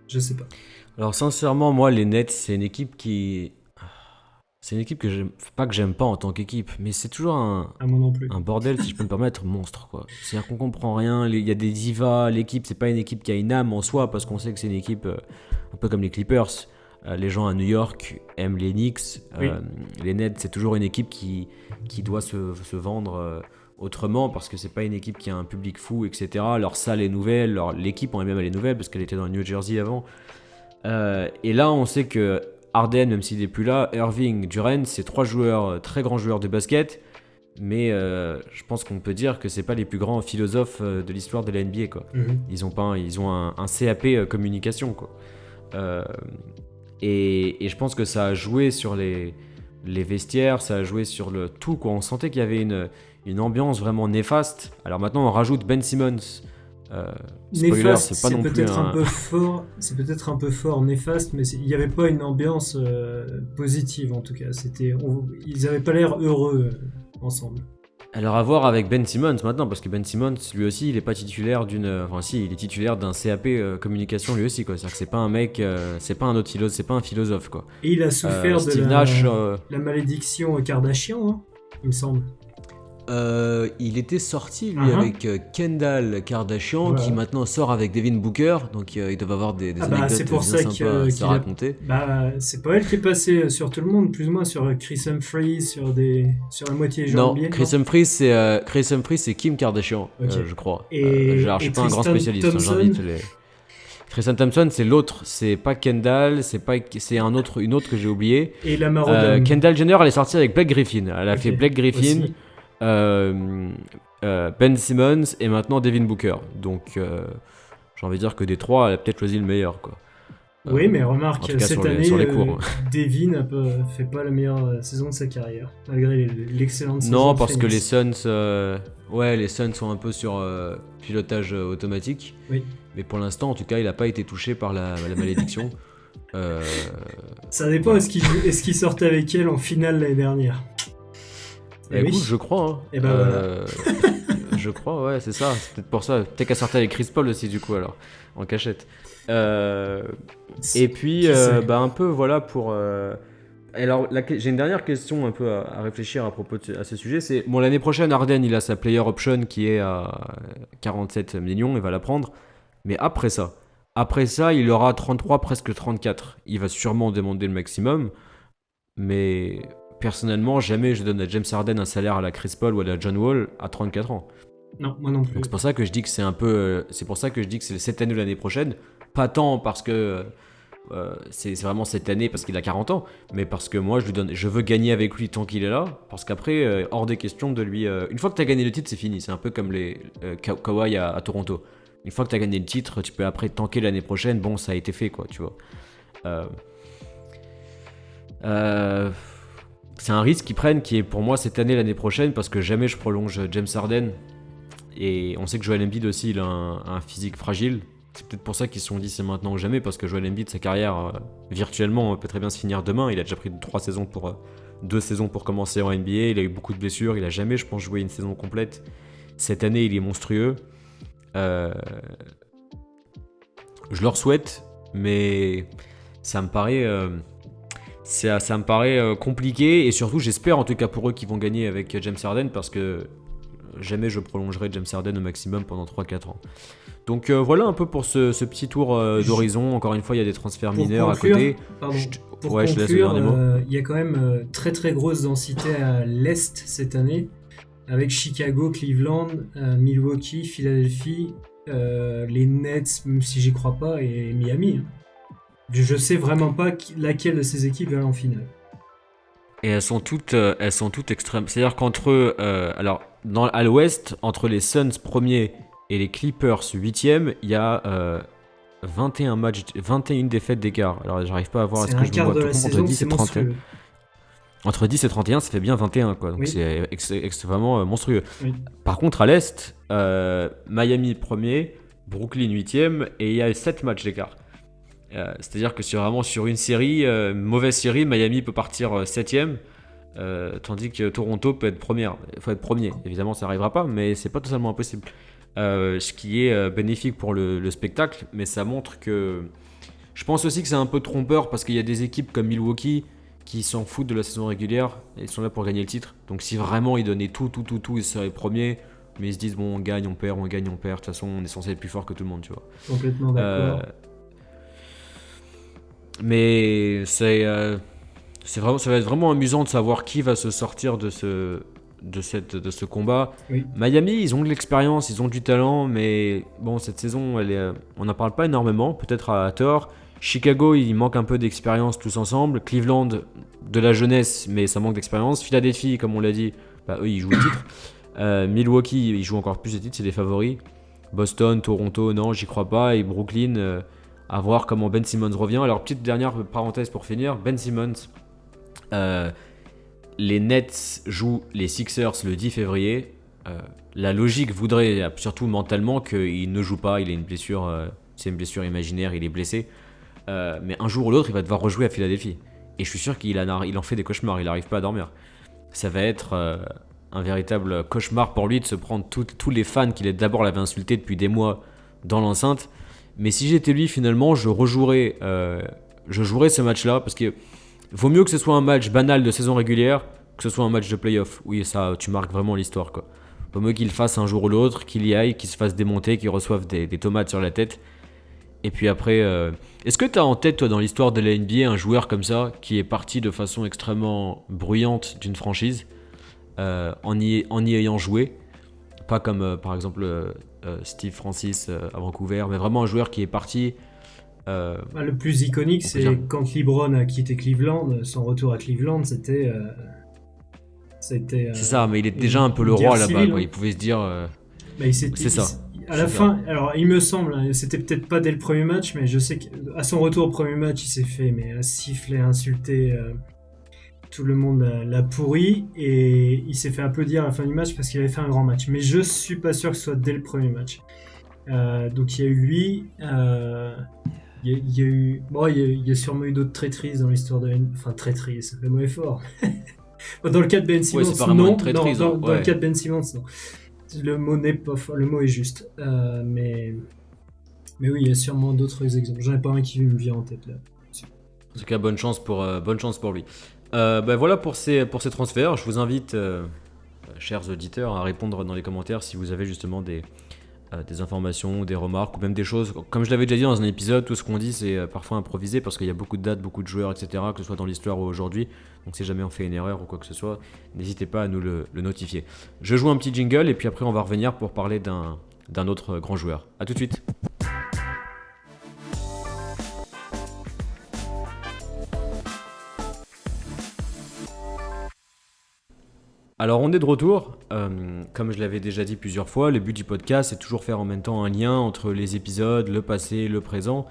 Speaker 2: Je sais pas.
Speaker 1: Alors sincèrement, moi, les Nets, c'est une équipe que j'aime, pas que j'aime pas en tant qu'équipe, mais c'est toujours
Speaker 2: À moi non plus.
Speaker 1: un bordel, si je peux me permettre, monstre, quoi. C'est-à-dire qu'on comprend rien, il y a des divas, l'équipe, c'est pas une équipe qui a une âme en soi, parce qu'on sait que c'est une équipe un peu comme les Clippers. Les gens à New York aiment les Knicks.
Speaker 2: Oui.
Speaker 1: Les Nets, c'est toujours une équipe qui doit se vendre autrement, parce que c'est pas une équipe qui a un public fou, etc. Leur salle est nouvelle, l'équipe en elle-même elle est nouvelle, parce qu'elle était dans le New Jersey avant. Et là, on sait que Harden, même s'il n'est plus là, Irving, Durant, c'est 3 joueurs, très grands joueurs de basket, mais je pense qu'on peut dire que c'est pas les plus grands philosophes de l'histoire de la NBA, quoi. Ils ont un CAP communication, quoi. Et je pense que ça a joué sur les vestiaires, ça a joué sur le tout, quoi. On sentait qu'il y avait une ambiance vraiment néfaste. Alors maintenant, on rajoute Ben Simmons. Spoiler,
Speaker 2: Néfaste,
Speaker 1: c'est pas non plus
Speaker 2: peut-être un peu fort. C'est peut-être un peu fort, néfaste, mais il n'y avait pas une ambiance positive en tout cas. Ils n'avaient pas l'air heureux ensemble.
Speaker 1: Alors à voir avec Ben Simmons maintenant, parce que Ben Simmons, lui aussi, il est pas titulaire enfin si, il est titulaire d'un CAP communication lui aussi, quoi. C'est-à-dire que c'est pas un mec, c'est pas un autre philosophe, c'est pas un philosophe, quoi.
Speaker 2: Et il a souffert de
Speaker 1: Steve Nash,
Speaker 2: la malédiction Kardashian, hein, il me semble.
Speaker 1: il était sorti lui avec Kendall Kardashian,
Speaker 2: Voilà.
Speaker 1: qui maintenant sort avec Devin Booker, donc ils doivent avoir des anecdotes
Speaker 2: c'est pour
Speaker 1: bien
Speaker 2: ça
Speaker 1: sympas à se raconter.
Speaker 2: C'est pas elle qui est passée sur tout le monde, plus ou moins sur Chris Humphries, sur la moitié des
Speaker 1: Non,
Speaker 2: gens NBA.
Speaker 1: Chris Humphries, c'est Kim Kardashian,
Speaker 2: Ok.
Speaker 1: je crois.
Speaker 2: Et
Speaker 1: Je suis pas un grand
Speaker 2: Tristan
Speaker 1: spécialiste, hein,
Speaker 2: Thompson.
Speaker 1: j'invite les... Tristan Thompson, c'est l'autre, c'est pas Kendall, c'est une autre que j'ai oublié.
Speaker 2: Et Lamar Odom.
Speaker 1: Kendall Jenner, elle est sortie avec Blake Griffin. Elle a fait Blake Griffin,
Speaker 2: Aussi.
Speaker 1: Ben Simmons et maintenant Devin Booker. Donc j'ai envie de dire que des trois, elle a peut-être choisi le meilleur, quoi.
Speaker 2: Oui, mais
Speaker 1: En
Speaker 2: remarque,
Speaker 1: tout cas,
Speaker 2: cette année,
Speaker 1: sur les cours.
Speaker 2: Devin fait pas la meilleure saison de sa carrière, malgré l'excellente saison.
Speaker 1: Non,
Speaker 2: de
Speaker 1: parce que
Speaker 2: Phoenix.
Speaker 1: les Suns sont un peu sur pilotage automatique.
Speaker 2: Oui.
Speaker 1: Mais pour l'instant, en tout cas, il n'a pas été touché par la malédiction.
Speaker 2: Ça dépend,
Speaker 1: voilà.
Speaker 2: est-ce qu'il sortait avec elle en finale l'année dernière?
Speaker 1: Bah, écoute, je crois. Hein.
Speaker 2: Et ben voilà.
Speaker 1: Je crois, ouais, c'est ça. C'est peut-être pour ça. Peut-être qu'elle sortait avec Chris Paul aussi, du coup, alors, en cachette. Et puis, un peu, voilà, pour... Alors, j'ai une dernière question un peu à réfléchir à propos à ce sujet. C'est, bon, l'année prochaine, Harden, il a sa player option qui est à 47 millions, il va la prendre. Mais après ça, il aura 33, presque 34. Il va sûrement demander le maximum. Mais personnellement, jamais je donne à James Harden un salaire à la Chris Paul ou à la John Wall à 34 ans.
Speaker 2: Non, moi non plus.
Speaker 1: Donc c'est pour ça que je dis que c'est un peu... c'est pour ça que je dis que c'est cette année ou l'année prochaine. Pas tant parce que c'est vraiment cette année parce qu'il a 40 ans, mais parce que moi je veux gagner avec lui tant qu'il est là, parce qu'après, hors des questions de lui... une fois que tu as gagné le titre, c'est fini. C'est un peu comme les Kawhi à Toronto. Une fois que tu as gagné le titre, tu peux après tanker l'année prochaine. Bon, ça a été fait, quoi, tu vois. C'est un risque qu'ils prennent qui est pour moi cette année, l'année prochaine, parce que jamais je prolonge James Harden. Et on sait que Joel Embiid aussi, il a un physique fragile. C'est peut-être pour ça qu'ils se sont dit c'est maintenant ou jamais, parce que Joel Embiid, sa carrière, virtuellement, peut très bien se finir demain. Il a déjà pris 2 saisons pour commencer en NBA. Il a eu beaucoup de blessures. Il a jamais, je pense, joué une saison complète. Cette année, il est monstrueux. Je leur souhaite, mais ça me paraît... ça me paraît compliqué, et surtout j'espère en tout cas pour eux qu'ils vont gagner avec James Harden, parce que jamais je prolongerai James Harden au maximum pendant 3-4 ans. Donc voilà un peu pour ce petit tour d'horizon. Encore une fois, il y a des transferts mineurs à côté.
Speaker 2: Pour
Speaker 1: je laisse le
Speaker 2: conclure,
Speaker 1: dernier mot.
Speaker 2: il y a quand même très très grosse densité à l'Est cette année. avec Chicago, Cleveland, Milwaukee, Philadelphie, les Nets, même si j'y crois pas, et Miami. Je sais vraiment pas laquelle de ces équipes va aller en finale.
Speaker 1: Et elles sont toutes extrêmes. C'est-à-dire qu'entre alors à l'Ouest, entre les Suns premiers et les Clippers 8e, il y a 21 matchs, 21 défaites d'écart. Alors j'arrive pas à voir,
Speaker 2: C'est
Speaker 1: est-ce que je me
Speaker 2: quart
Speaker 1: vois
Speaker 2: de
Speaker 1: tout
Speaker 2: la
Speaker 1: compte entre
Speaker 2: saison,
Speaker 1: 10
Speaker 2: c'est
Speaker 1: et 31.
Speaker 2: monstrueux.
Speaker 1: Entre 10 et 31, ça fait bien 21, quoi. Donc
Speaker 2: Oui.
Speaker 1: c'est vraiment monstrueux.
Speaker 2: Oui.
Speaker 1: Par contre, à l'Est, Miami premier, Brooklyn 8e, et il y a 7 matchs d'écart. C'est-à-dire que sur une série, mauvaise série, Miami peut partir 7e, tandis que Toronto peut être première. Il faut être premier. Évidemment, ça n'arrivera pas, mais c'est pas totalement impossible. Ce qui est bénéfique pour le spectacle, mais ça montre que... Je pense aussi que c'est un peu trompeur, parce qu'il y a des équipes comme Milwaukee qui s'en foutent de la saison régulière, et ils sont là pour gagner le titre. Donc si vraiment ils donnaient tout, ils seraient premiers, mais ils se disent, bon, on gagne, on perd, on gagne, on perd. De toute façon, on est censé être plus fort que tout le monde, tu vois.
Speaker 2: Complètement d'accord.
Speaker 1: Mais ça va être vraiment amusant de savoir qui va se sortir de ce combat.
Speaker 2: Oui.
Speaker 1: Miami, ils ont de l'expérience, ils ont du talent, mais bon, cette saison, on n'en parle pas énormément, peut-être à tort. Chicago, il manque un peu d'expérience tous ensemble. Cleveland, de la jeunesse, mais ça manque d'expérience. Philadelphie, comme on l'a dit, eux, ils jouent le titre. Milwaukee, ils jouent encore plus de titres, c'est des favoris. Boston, Toronto, non, j'y crois pas. Et Brooklyn, à voir comment Ben Simmons revient. Alors, petite dernière parenthèse pour finir. Ben Simmons, les Nets jouent les Sixers le 10 février. La logique voudrait, surtout mentalement, qu'il ne joue pas. Il a une blessure, c'est une blessure imaginaire, il est blessé. Mais un jour ou l'autre, il va devoir rejouer à Philadelphie. Et je suis sûr qu'il en fait des cauchemars, il n'arrive pas à dormir. Ça va être un véritable cauchemar pour lui de se prendre tous les fans qu'il d'abord l'avait insulté depuis des mois dans l'enceinte. Mais si j'étais lui, finalement, je jouerais ce match-là, parce que vaut mieux que ce soit un match banal de saison régulière que ce soit un match de playoff. Oui, ça, tu marques vraiment l'histoire, quoi. Vaut mieux qu'il fasse un jour ou l'autre, qu'il y aille, qu'il se fasse démonter, qu'il reçoive des tomates sur la tête. Et puis après, est-ce que tu as en tête, toi, dans l'histoire de la NBA, un joueur comme ça, qui est parti de façon extrêmement bruyante d'une franchise, en y ayant joué? Pas comme, par exemple, Steve Francis à Vancouver, mais vraiment un joueur qui est parti...
Speaker 2: le plus iconique, c'est quand LeBron a quitté Cleveland. Son retour à Cleveland, c'était...
Speaker 1: c'est ça, mais il est déjà un peu le roi là-bas, quoi. Il pouvait se dire...
Speaker 2: c'est ça. À la fin, alors il me semble, c'était peut-être pas dès le premier match, mais je sais qu'à son retour au premier match, il s'est fait siffler, insulter, tout le monde l'a pourri, et il s'est fait applaudir à la fin du match parce qu'il avait fait un grand match. Mais je suis pas sûr que ce soit dès le premier match. Donc il y a eu lui, il y a sûrement eu d'autres traîtrises dans l'histoire de... Enfin, traîtrises, ça fait mauvais fort. Dans le cas de Ben Simmons, non. Dans le cas de Ben Simmons, non. Le mot n'est pas fort, le mot est juste. Mais oui, il y a sûrement d'autres exemples. J'en ai pas un qui me vient en tête là.
Speaker 1: En tout cas, bonne chance pour lui. Voilà pour ces transferts. Je vous invite, chers auditeurs, à répondre dans les commentaires si vous avez justement des informations, des remarques ou même des choses. Comme je l'avais déjà dit dans un épisode, tout ce qu'on dit c'est parfois improvisé parce qu'il y a beaucoup de dates, beaucoup de joueurs, etc. Que ce soit dans l'histoire ou aujourd'hui. Donc si jamais on fait une erreur ou quoi que ce soit, n'hésitez pas à nous le notifier. Je joue un petit jingle et puis après on va revenir pour parler d'un autre grand joueur. A tout de suite. Alors on est de retour, comme je l'avais déjà dit plusieurs fois, le but du podcast c'est toujours faire en même temps un lien entre les épisodes, le passé, le présent.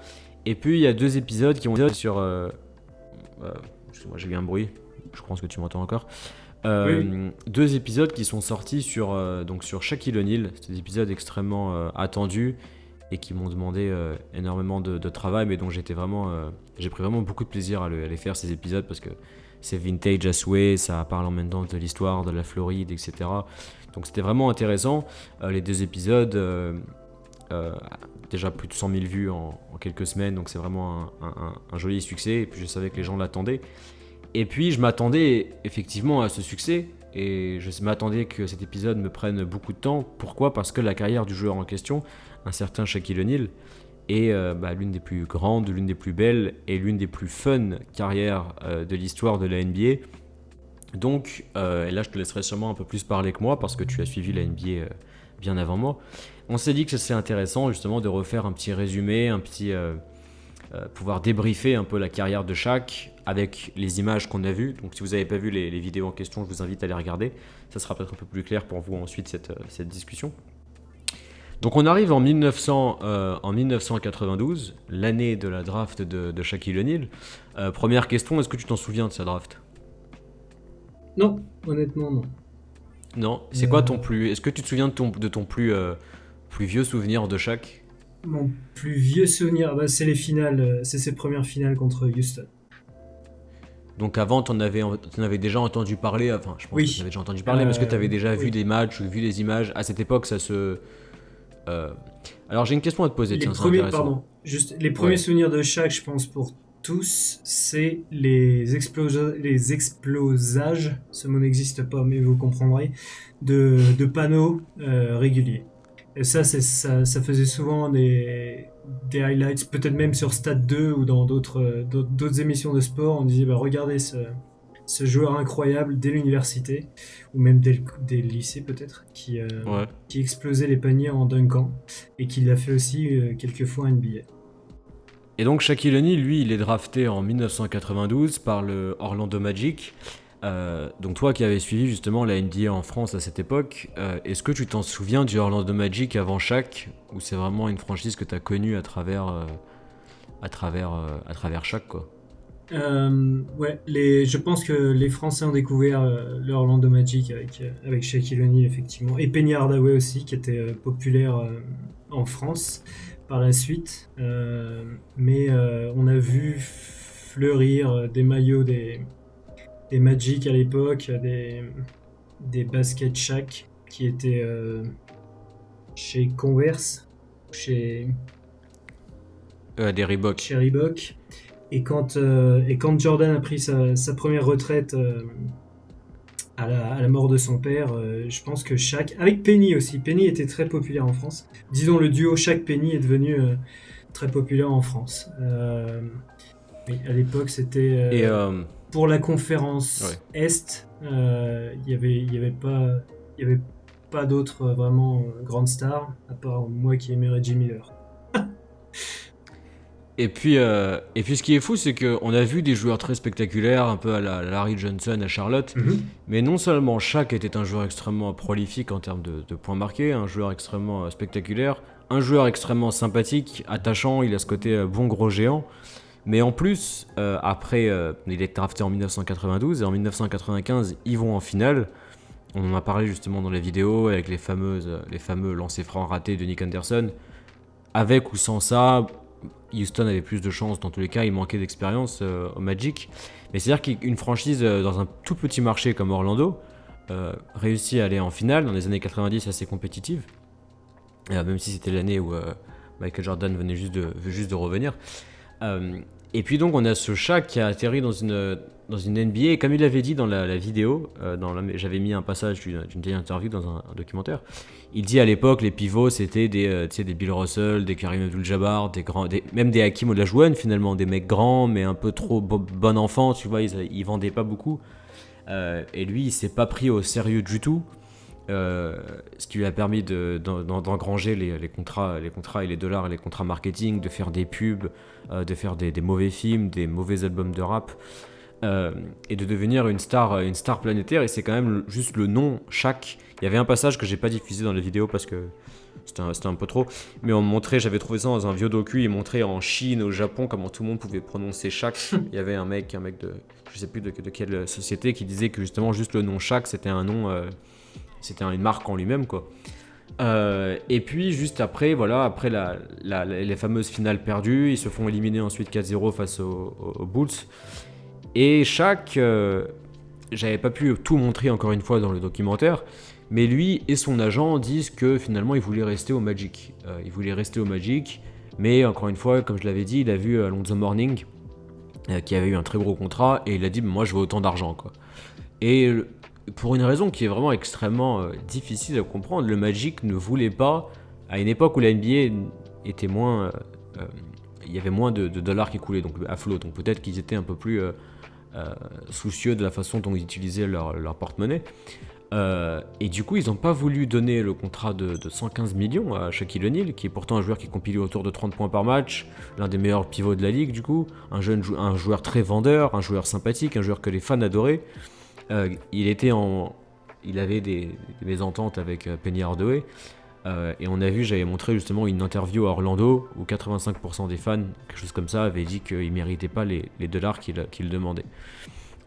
Speaker 1: Et puis il y a 2 épisodes qui ont été sur... excuse-moi, j'ai eu un bruit, je pense que tu m'entends encore. Oui. 2 épisodes qui sont sortis sur Shaquille O'Neal, c'est des épisodes extrêmement attendus et qui m'ont demandé énormément de travail, mais dont j'ai pris vraiment beaucoup de plaisir à les faire ces épisodes parce que c'est vintage à souhait, ça parle en même temps de l'histoire de la Floride, etc. Donc c'était vraiment intéressant. Les 2 épisodes, déjà plus de 100 000 vues en quelques semaines, donc c'est vraiment un joli succès. Et puis je savais que les gens l'attendaient. Et puis je m'attendais effectivement à ce succès, et je m'attendais que cet épisode me prenne beaucoup de temps. Pourquoi ? Parce que la carrière du joueur en question, un certain Shaquille O'Neal, est l'une des plus grandes, l'une des plus belles et l'une des plus fun carrières de l'histoire de la NBA. Donc, et là je te laisserai sûrement un peu plus parler que moi parce que tu as suivi la NBA bien avant moi. On s'est dit que c'est intéressant justement de refaire un petit résumé, pouvoir débriefer un peu la carrière de Shaq avec les images qu'on a vues. Donc si vous n'avez pas vu les vidéos en question, je vous invite à les regarder. Ça sera peut-être un peu plus clair pour vous ensuite cette discussion. Donc on arrive en 1992, l'année de la draft de Shaquille O'Neal. Première question, est-ce que tu t'en souviens de sa draft ?
Speaker 2: Non, honnêtement, non.
Speaker 1: Non. C'est quoi ton plus... Est-ce que tu te souviens de ton plus vieux souvenir de Shaq ?
Speaker 2: Mon plus vieux souvenir, c'est les finales, c'est ses premières finales contre Houston.
Speaker 1: Donc avant, t'en avais déjà entendu parler, enfin je pense que tu avais déjà entendu parler, mais est-ce que tu avais déjà vu des matchs ou vu des images ? À cette époque, ça se... Alors j'ai une question à te poser,
Speaker 2: les premiers souvenirs de Shaq, je pense pour tous, c'est les explosages, ce mot n'existe pas mais vous comprendrez, de panneaux réguliers. Et ça faisait souvent des highlights, peut-être même sur Stade 2 ou dans d'autres émissions de sport. On disait regardez ce joueur incroyable dès l'université, ou même dès le lycée peut-être, qui explosait les paniers en dunkant, et qui l'a fait aussi quelques fois en NBA.
Speaker 1: Et donc Shaquille O'Neal, lui, il est drafté en 1992 par le Orlando Magic. Donc toi qui avais suivi justement la NBA en France à cette époque, est-ce que tu t'en souviens du Orlando Magic avant Shaq, ou c'est vraiment une franchise que tu as connue à travers Shaq, quoi ?
Speaker 2: Je pense que les Français ont découvert le Orlando Magic avec Shaquille O'Neal effectivement, et Penny Hardaway aussi qui était populaire en France par la suite, mais on a vu fleurir des maillots des Magic à l'époque, des baskets Shaq qui étaient chez Converse, chez
Speaker 1: des Reebok.
Speaker 2: Chez Reebok. Et quand Jordan a pris sa première retraite à la mort de son père, je pense que Shaq, avec Penny aussi, Penny était très populaire en France. Disons le duo Shaq-Penny est devenu très populaire en France. Mais à l'époque c'était pour la conférence Est, il y avait pas d'autres vraiment grandes stars à part moi qui aimais Reggie Miller.
Speaker 1: Et puis ce qui est fou, c'est qu'on a vu des joueurs très spectaculaires, un peu à la Larry Johnson à Charlotte, mais non seulement Shaq était un joueur extrêmement prolifique en termes de points marqués, un joueur extrêmement spectaculaire, un joueur extrêmement sympathique, attachant, il a ce côté bon gros géant, mais en plus, après, il est drafté en 1992, et en 1995, ils vont en finale. On en a parlé justement dans les vidéos, avec les fameux lancers francs ratés de Nick Anderson. Avec ou sans ça, Houston avait plus de chance dans tous les cas, il manquait d'expérience au Magic. Mais c'est-à-dire qu'une franchise dans un tout petit marché comme Orlando réussit à aller en finale dans les années 90 assez compétitive, même si c'était l'année où Michael Jordan venait juste de revenir. Et puis donc on a ce Shaq qui a atterri dans une NBA, et comme il avait dit dans la vidéo, j'avais mis un passage d'une vieille interview dans un documentaire, il dit à l'époque les pivots c'était des Bill Russell, des Kareem Abdul-Jabbar, même des Hakeem Olajuwon finalement, des mecs grands mais un peu trop bon enfant, tu vois, ils vendaient pas beaucoup, et lui il s'est pas pris au sérieux du tout, ce qui lui a permis d'engranger les contrats et les dollars et les contrats marketing, de faire des pubs, de faire des mauvais films, des mauvais albums de rap, et de devenir une star planétaire. Et c'est quand même juste le nom Shaq. Il y avait un passage que j'ai pas diffusé dans la vidéo parce que c'était un peu trop, mais j'avais trouvé ça dans un vieux docu, il montrait en Chine, au Japon, comment tout le monde pouvait prononcer Shaq. Il y avait un mec de je sais plus de quelle société qui disait que justement juste le nom Shaq c'était un nom, c'était une marque en lui-même, quoi. Et puis juste après, après les fameuses finales perdues, ils se font éliminer ensuite 4-0 face aux Bulls. Et Shaq, j'avais pas pu tout montrer encore une fois dans le documentaire, mais lui et son agent disent que finalement il voulait rester au Magic. Mais encore une fois, comme je l'avais dit, il a vu Alonzo Mourning, qui avait eu un très gros contrat, et il a dit moi je veux autant d'argent, quoi. Et pour une raison qui est vraiment extrêmement difficile à comprendre, le Magic ne voulait pas, à une époque où la NBA était moins, il y avait moins de dollars qui coulaient donc à flot, donc peut-être qu'ils étaient un peu plus soucieux de la façon dont ils utilisaient leur porte-monnaie. Et du coup, ils n'ont pas voulu donner le contrat de 115 millions à Shaquille O'Neal, qui est pourtant un joueur qui compile autour de 30 points par match, l'un des meilleurs pivots de la ligue, du coup, un joueur très vendeur, un joueur sympathique, un joueur que les fans adoraient. Il avait des mésententes avec Penny Hardaway. Et j'avais montré justement une interview à Orlando où 85% des fans, quelque chose comme ça, avaient dit qu'ils ne méritaient pas les dollars qu'ils demandaient.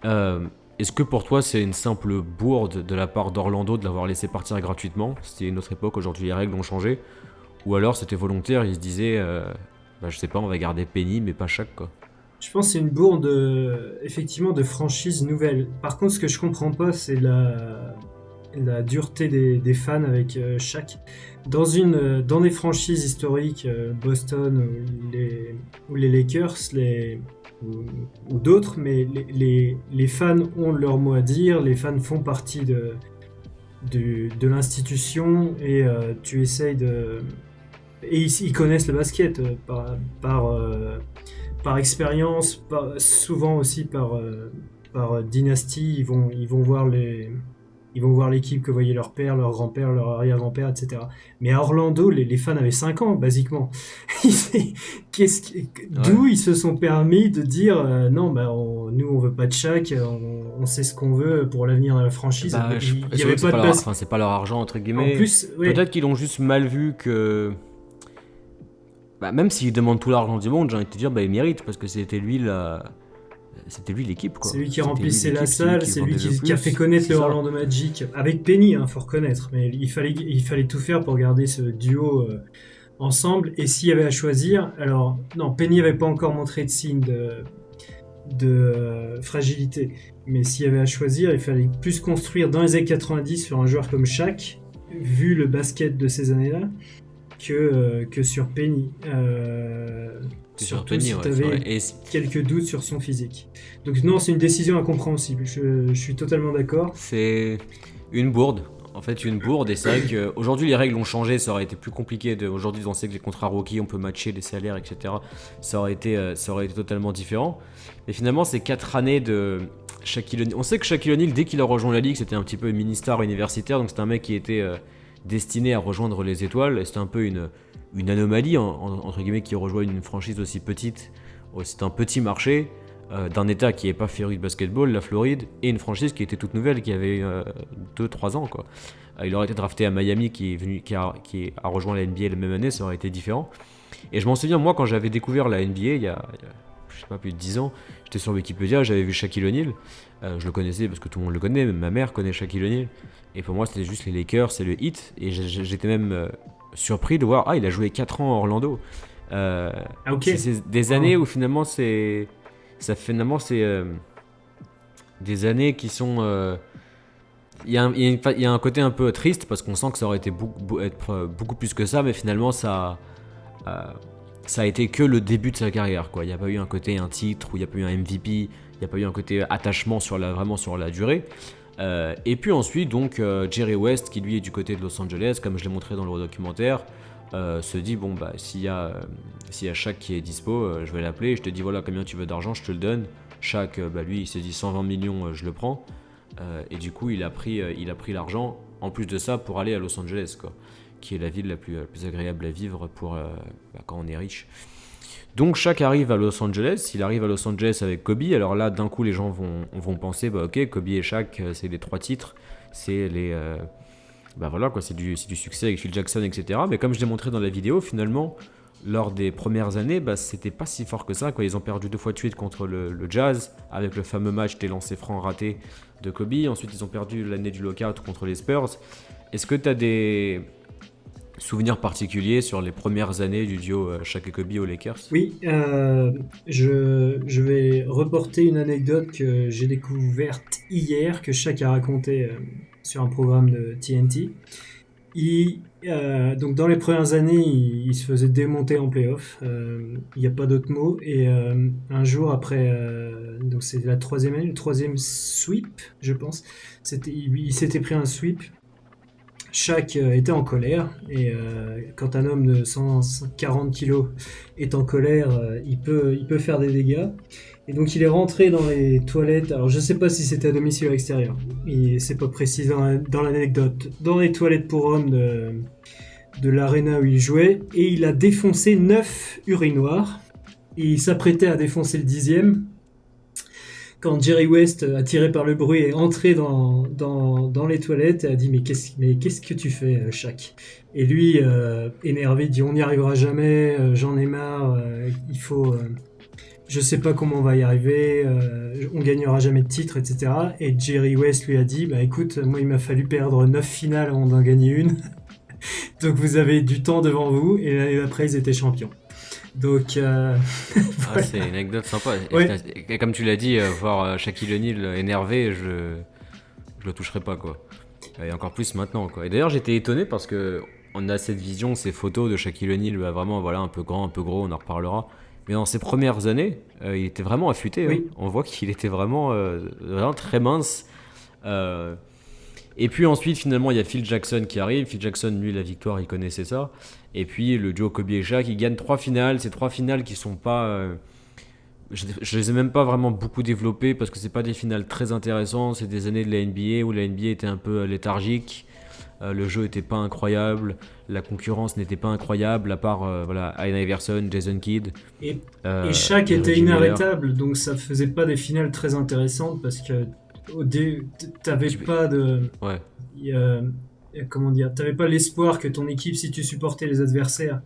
Speaker 1: Est-ce que pour toi c'est une simple bourde de la part d'Orlando de l'avoir laissé partir gratuitement? C'était une autre époque, aujourd'hui les règles ont changé. Ou alors c'était volontaire, ils se disaient, je sais pas, on va garder Penny mais pas Shaq quoi.
Speaker 2: Je pense que c'est une bourde, effectivement, de franchise nouvelle. Par contre, ce que je comprends pas, c'est la dureté des fans avec Shaq. Dans des franchises historiques, Boston ou les Lakers, ou d'autres, mais les fans ont leur mot à dire, les fans font partie de l'institution et tu essayes de... Et ils connaissent le basket par expérience, souvent aussi par dynastie, ils vont voir l'équipe que voyaient leur père, leur grand-père, leur arrière-grand-père, etc. Mais à Orlando, les fans avaient 5 ans, basiquement. D'où ils se sont permis de dire non, nous on veut pas de Shaq, on sait ce qu'on veut pour l'avenir de la franchise. Il y avait pas de basket.
Speaker 1: Enfin, c'est pas leur argent, entre guillemets.
Speaker 2: En plus, ouais.
Speaker 1: Peut-être qu'ils l'ont juste mal vu que. Même s'ils demandent tout l'argent du monde, j'ai envie de te dire, il mérite parce que c'était lui l'équipe quoi.
Speaker 2: C'est lui qui remplissait la salle, c'est lui qui a fait connaître le Orlando Magic avec Penny, faut reconnaître, mais il fallait tout faire pour garder ce duo ensemble. Et s'il y avait à choisir, alors non, Penny n'avait pas encore montré de signe de fragilité, mais s'il y avait à choisir, il fallait plus construire dans les années 90 sur un joueur comme Shaq, vu le basket de ces années-là, que sur Penny. Surtout si tu avais quelques doutes sur son physique. Donc non, c'est une décision incompréhensible. Je suis totalement d'accord.
Speaker 1: C'est une bourde. En fait, une bourde. Et c'est vrai qu'aujourd'hui, les règles ont changé. Ça aurait été plus compliqué. Aujourd'hui, on sait que les contrats rookies, on peut matcher les salaires, etc. Ça aurait été totalement différent. Et finalement, c'est 4 années de Shaquille O'Neal. On sait que Shaquille O'Neal, dès qu'il a rejoint la ligue, c'était un petit peu une mini-star universitaire. Donc c'était un mec qui était destiné à rejoindre les étoiles. Et c'était un peu une anomalie, entre guillemets, qui rejoint une franchise aussi petite. C'est un petit marché d'un état qui n'est pas féru de basketball, la Floride, et une franchise qui était toute nouvelle, qui avait 2-3 ans quoi. Il aurait été drafté à Miami, qui a rejoint la NBA la même année, ça aurait été différent. Et je m'en souviens, moi, quand j'avais découvert la NBA il y a je sais pas, plus de 10 ans, j'étais sur Wikipédia, j'avais vu Shaquille O'Neal. Je le connaissais parce que tout le monde le connaît, même ma mère connaît Shaquille O'Neal. Et pour moi, c'était juste les Lakers, c'est le hit. Et j'étais même surpris de voir, il a joué 4 ans à Orlando.
Speaker 2: Okay.
Speaker 1: C'est des années où finalement c'est des années qui sont il y a un côté un peu triste parce qu'on sent que ça aurait été beaucoup plus que ça, mais finalement ça a été que le début de sa carrière quoi. Il n'y a pas eu un côté un titre, ou il n'y a pas eu un MVP, il n'y a pas eu un côté attachement vraiment sur la durée. Et puis ensuite donc Jerry West, qui lui est du côté de Los Angeles, comme je l'ai montré dans le documentaire, se dit s'il y a Shaq qui est dispo, je vais l'appeler, je te dis voilà combien tu veux d'argent, je te le donne. Shaq lui il s'est dit 120 millions, je le prends. Et du coup il a pris l'argent en plus de ça pour aller à Los Angeles quoi, qui est la ville la plus agréable à vivre pour quand on est riche. Donc Shaq arrive à Los Angeles, il arrive à Los Angeles avec Kobe. Alors là d'un coup les gens vont penser ok, Kobe et Shaq c'est les 3 titres, c'est les voilà quoi, c'est du succès avec Phil Jackson, etc. Mais comme je l'ai montré dans la vidéo, finalement, lors des premières années, c'était pas si fort que ça, quoi. Ils ont perdu 2 fois de suite contre le Jazz, avec le fameux match des lancers francs ratés de Kobe. Ensuite, ils ont perdu l'année du lockout contre les Spurs. Est-ce que tu as des souvenirs particuliers sur les premières années du duo Shaq et Kobe aux Lakers?
Speaker 2: Oui, je vais reporter une anecdote que j'ai découverte hier, que Shaq a racontée sur un programme de TNT. Donc dans les premières années, il se faisait démonter en playoff. Il n'y a pas d'autre mot. Et un jour après, donc c'est la troisième année, le troisième sweep, je pense. Il s'était pris un sweep Shaq était en colère, et quand un homme de 140 kilos est en colère, il peut faire des dégâts. Et donc il est rentré dans les toilettes, alors je sais pas si c'était à domicile ou à l'extérieur, c'est pas précis dans l'anecdote, dans les toilettes pour hommes de l'aréna où il jouait, et il a défoncé 9 urinoirs, et il s'apprêtait à défoncer le 10e, quand Jerry West, attiré par le bruit, est entré dans les toilettes et a dit mais qu'est-ce que tu fais, Shaq? Et lui, énervé, dit on n'y arrivera jamais, j'en ai marre, il faut... je sais pas comment on va y arriver, on gagnera jamais de titre, etc. Et Jerry West lui a dit bah écoute, moi il m'a fallu perdre 9 finales avant d'en gagner une, donc vous avez du temps devant vous, et l'année d'après ils étaient champions. Donc,
Speaker 1: Ah, c'est une anecdote sympa.
Speaker 2: ouais.
Speaker 1: Et comme tu l'as dit, voir Shaquille O'Neal énervé, je le toucherai pas, quoi. Et encore plus maintenant, quoi. Et d'ailleurs, j'étais étonné parce que on a cette vision, ces photos de Shaquille O'Neal, vraiment, voilà, un peu grand, un peu gros, on en reparlera. Mais dans ses premières années, il était vraiment affûté, hein.
Speaker 2: Oui.
Speaker 1: On voit qu'il était vraiment très mince. Euh, Et puis ensuite, finalement, il y a Phil Jackson qui arrive. Phil Jackson, lui, la victoire, il connaissait ça. Et puis le duo Kobe et Shaq, ils gagnent 3 finales. Ces 3 finales qui sont pas... je les ai même pas vraiment beaucoup développées parce que c'est pas des finales très intéressantes. C'est des années de la NBA où la NBA était un peu léthargique. Le jeu était pas incroyable. La concurrence n'était pas incroyable, à part voilà, Allen Iverson, Jason Kidd,
Speaker 2: Et, et Shaq
Speaker 1: et
Speaker 2: était
Speaker 1: Reggie Miller.
Speaker 2: inarrêtable, donc ça faisait pas des finales très intéressantes parce que t'avais
Speaker 1: Tu-
Speaker 2: pas de...
Speaker 1: Ouais.
Speaker 2: euh, comment dire, t'avais pas l'espoir que ton équipe, si tu supportais les adversaires,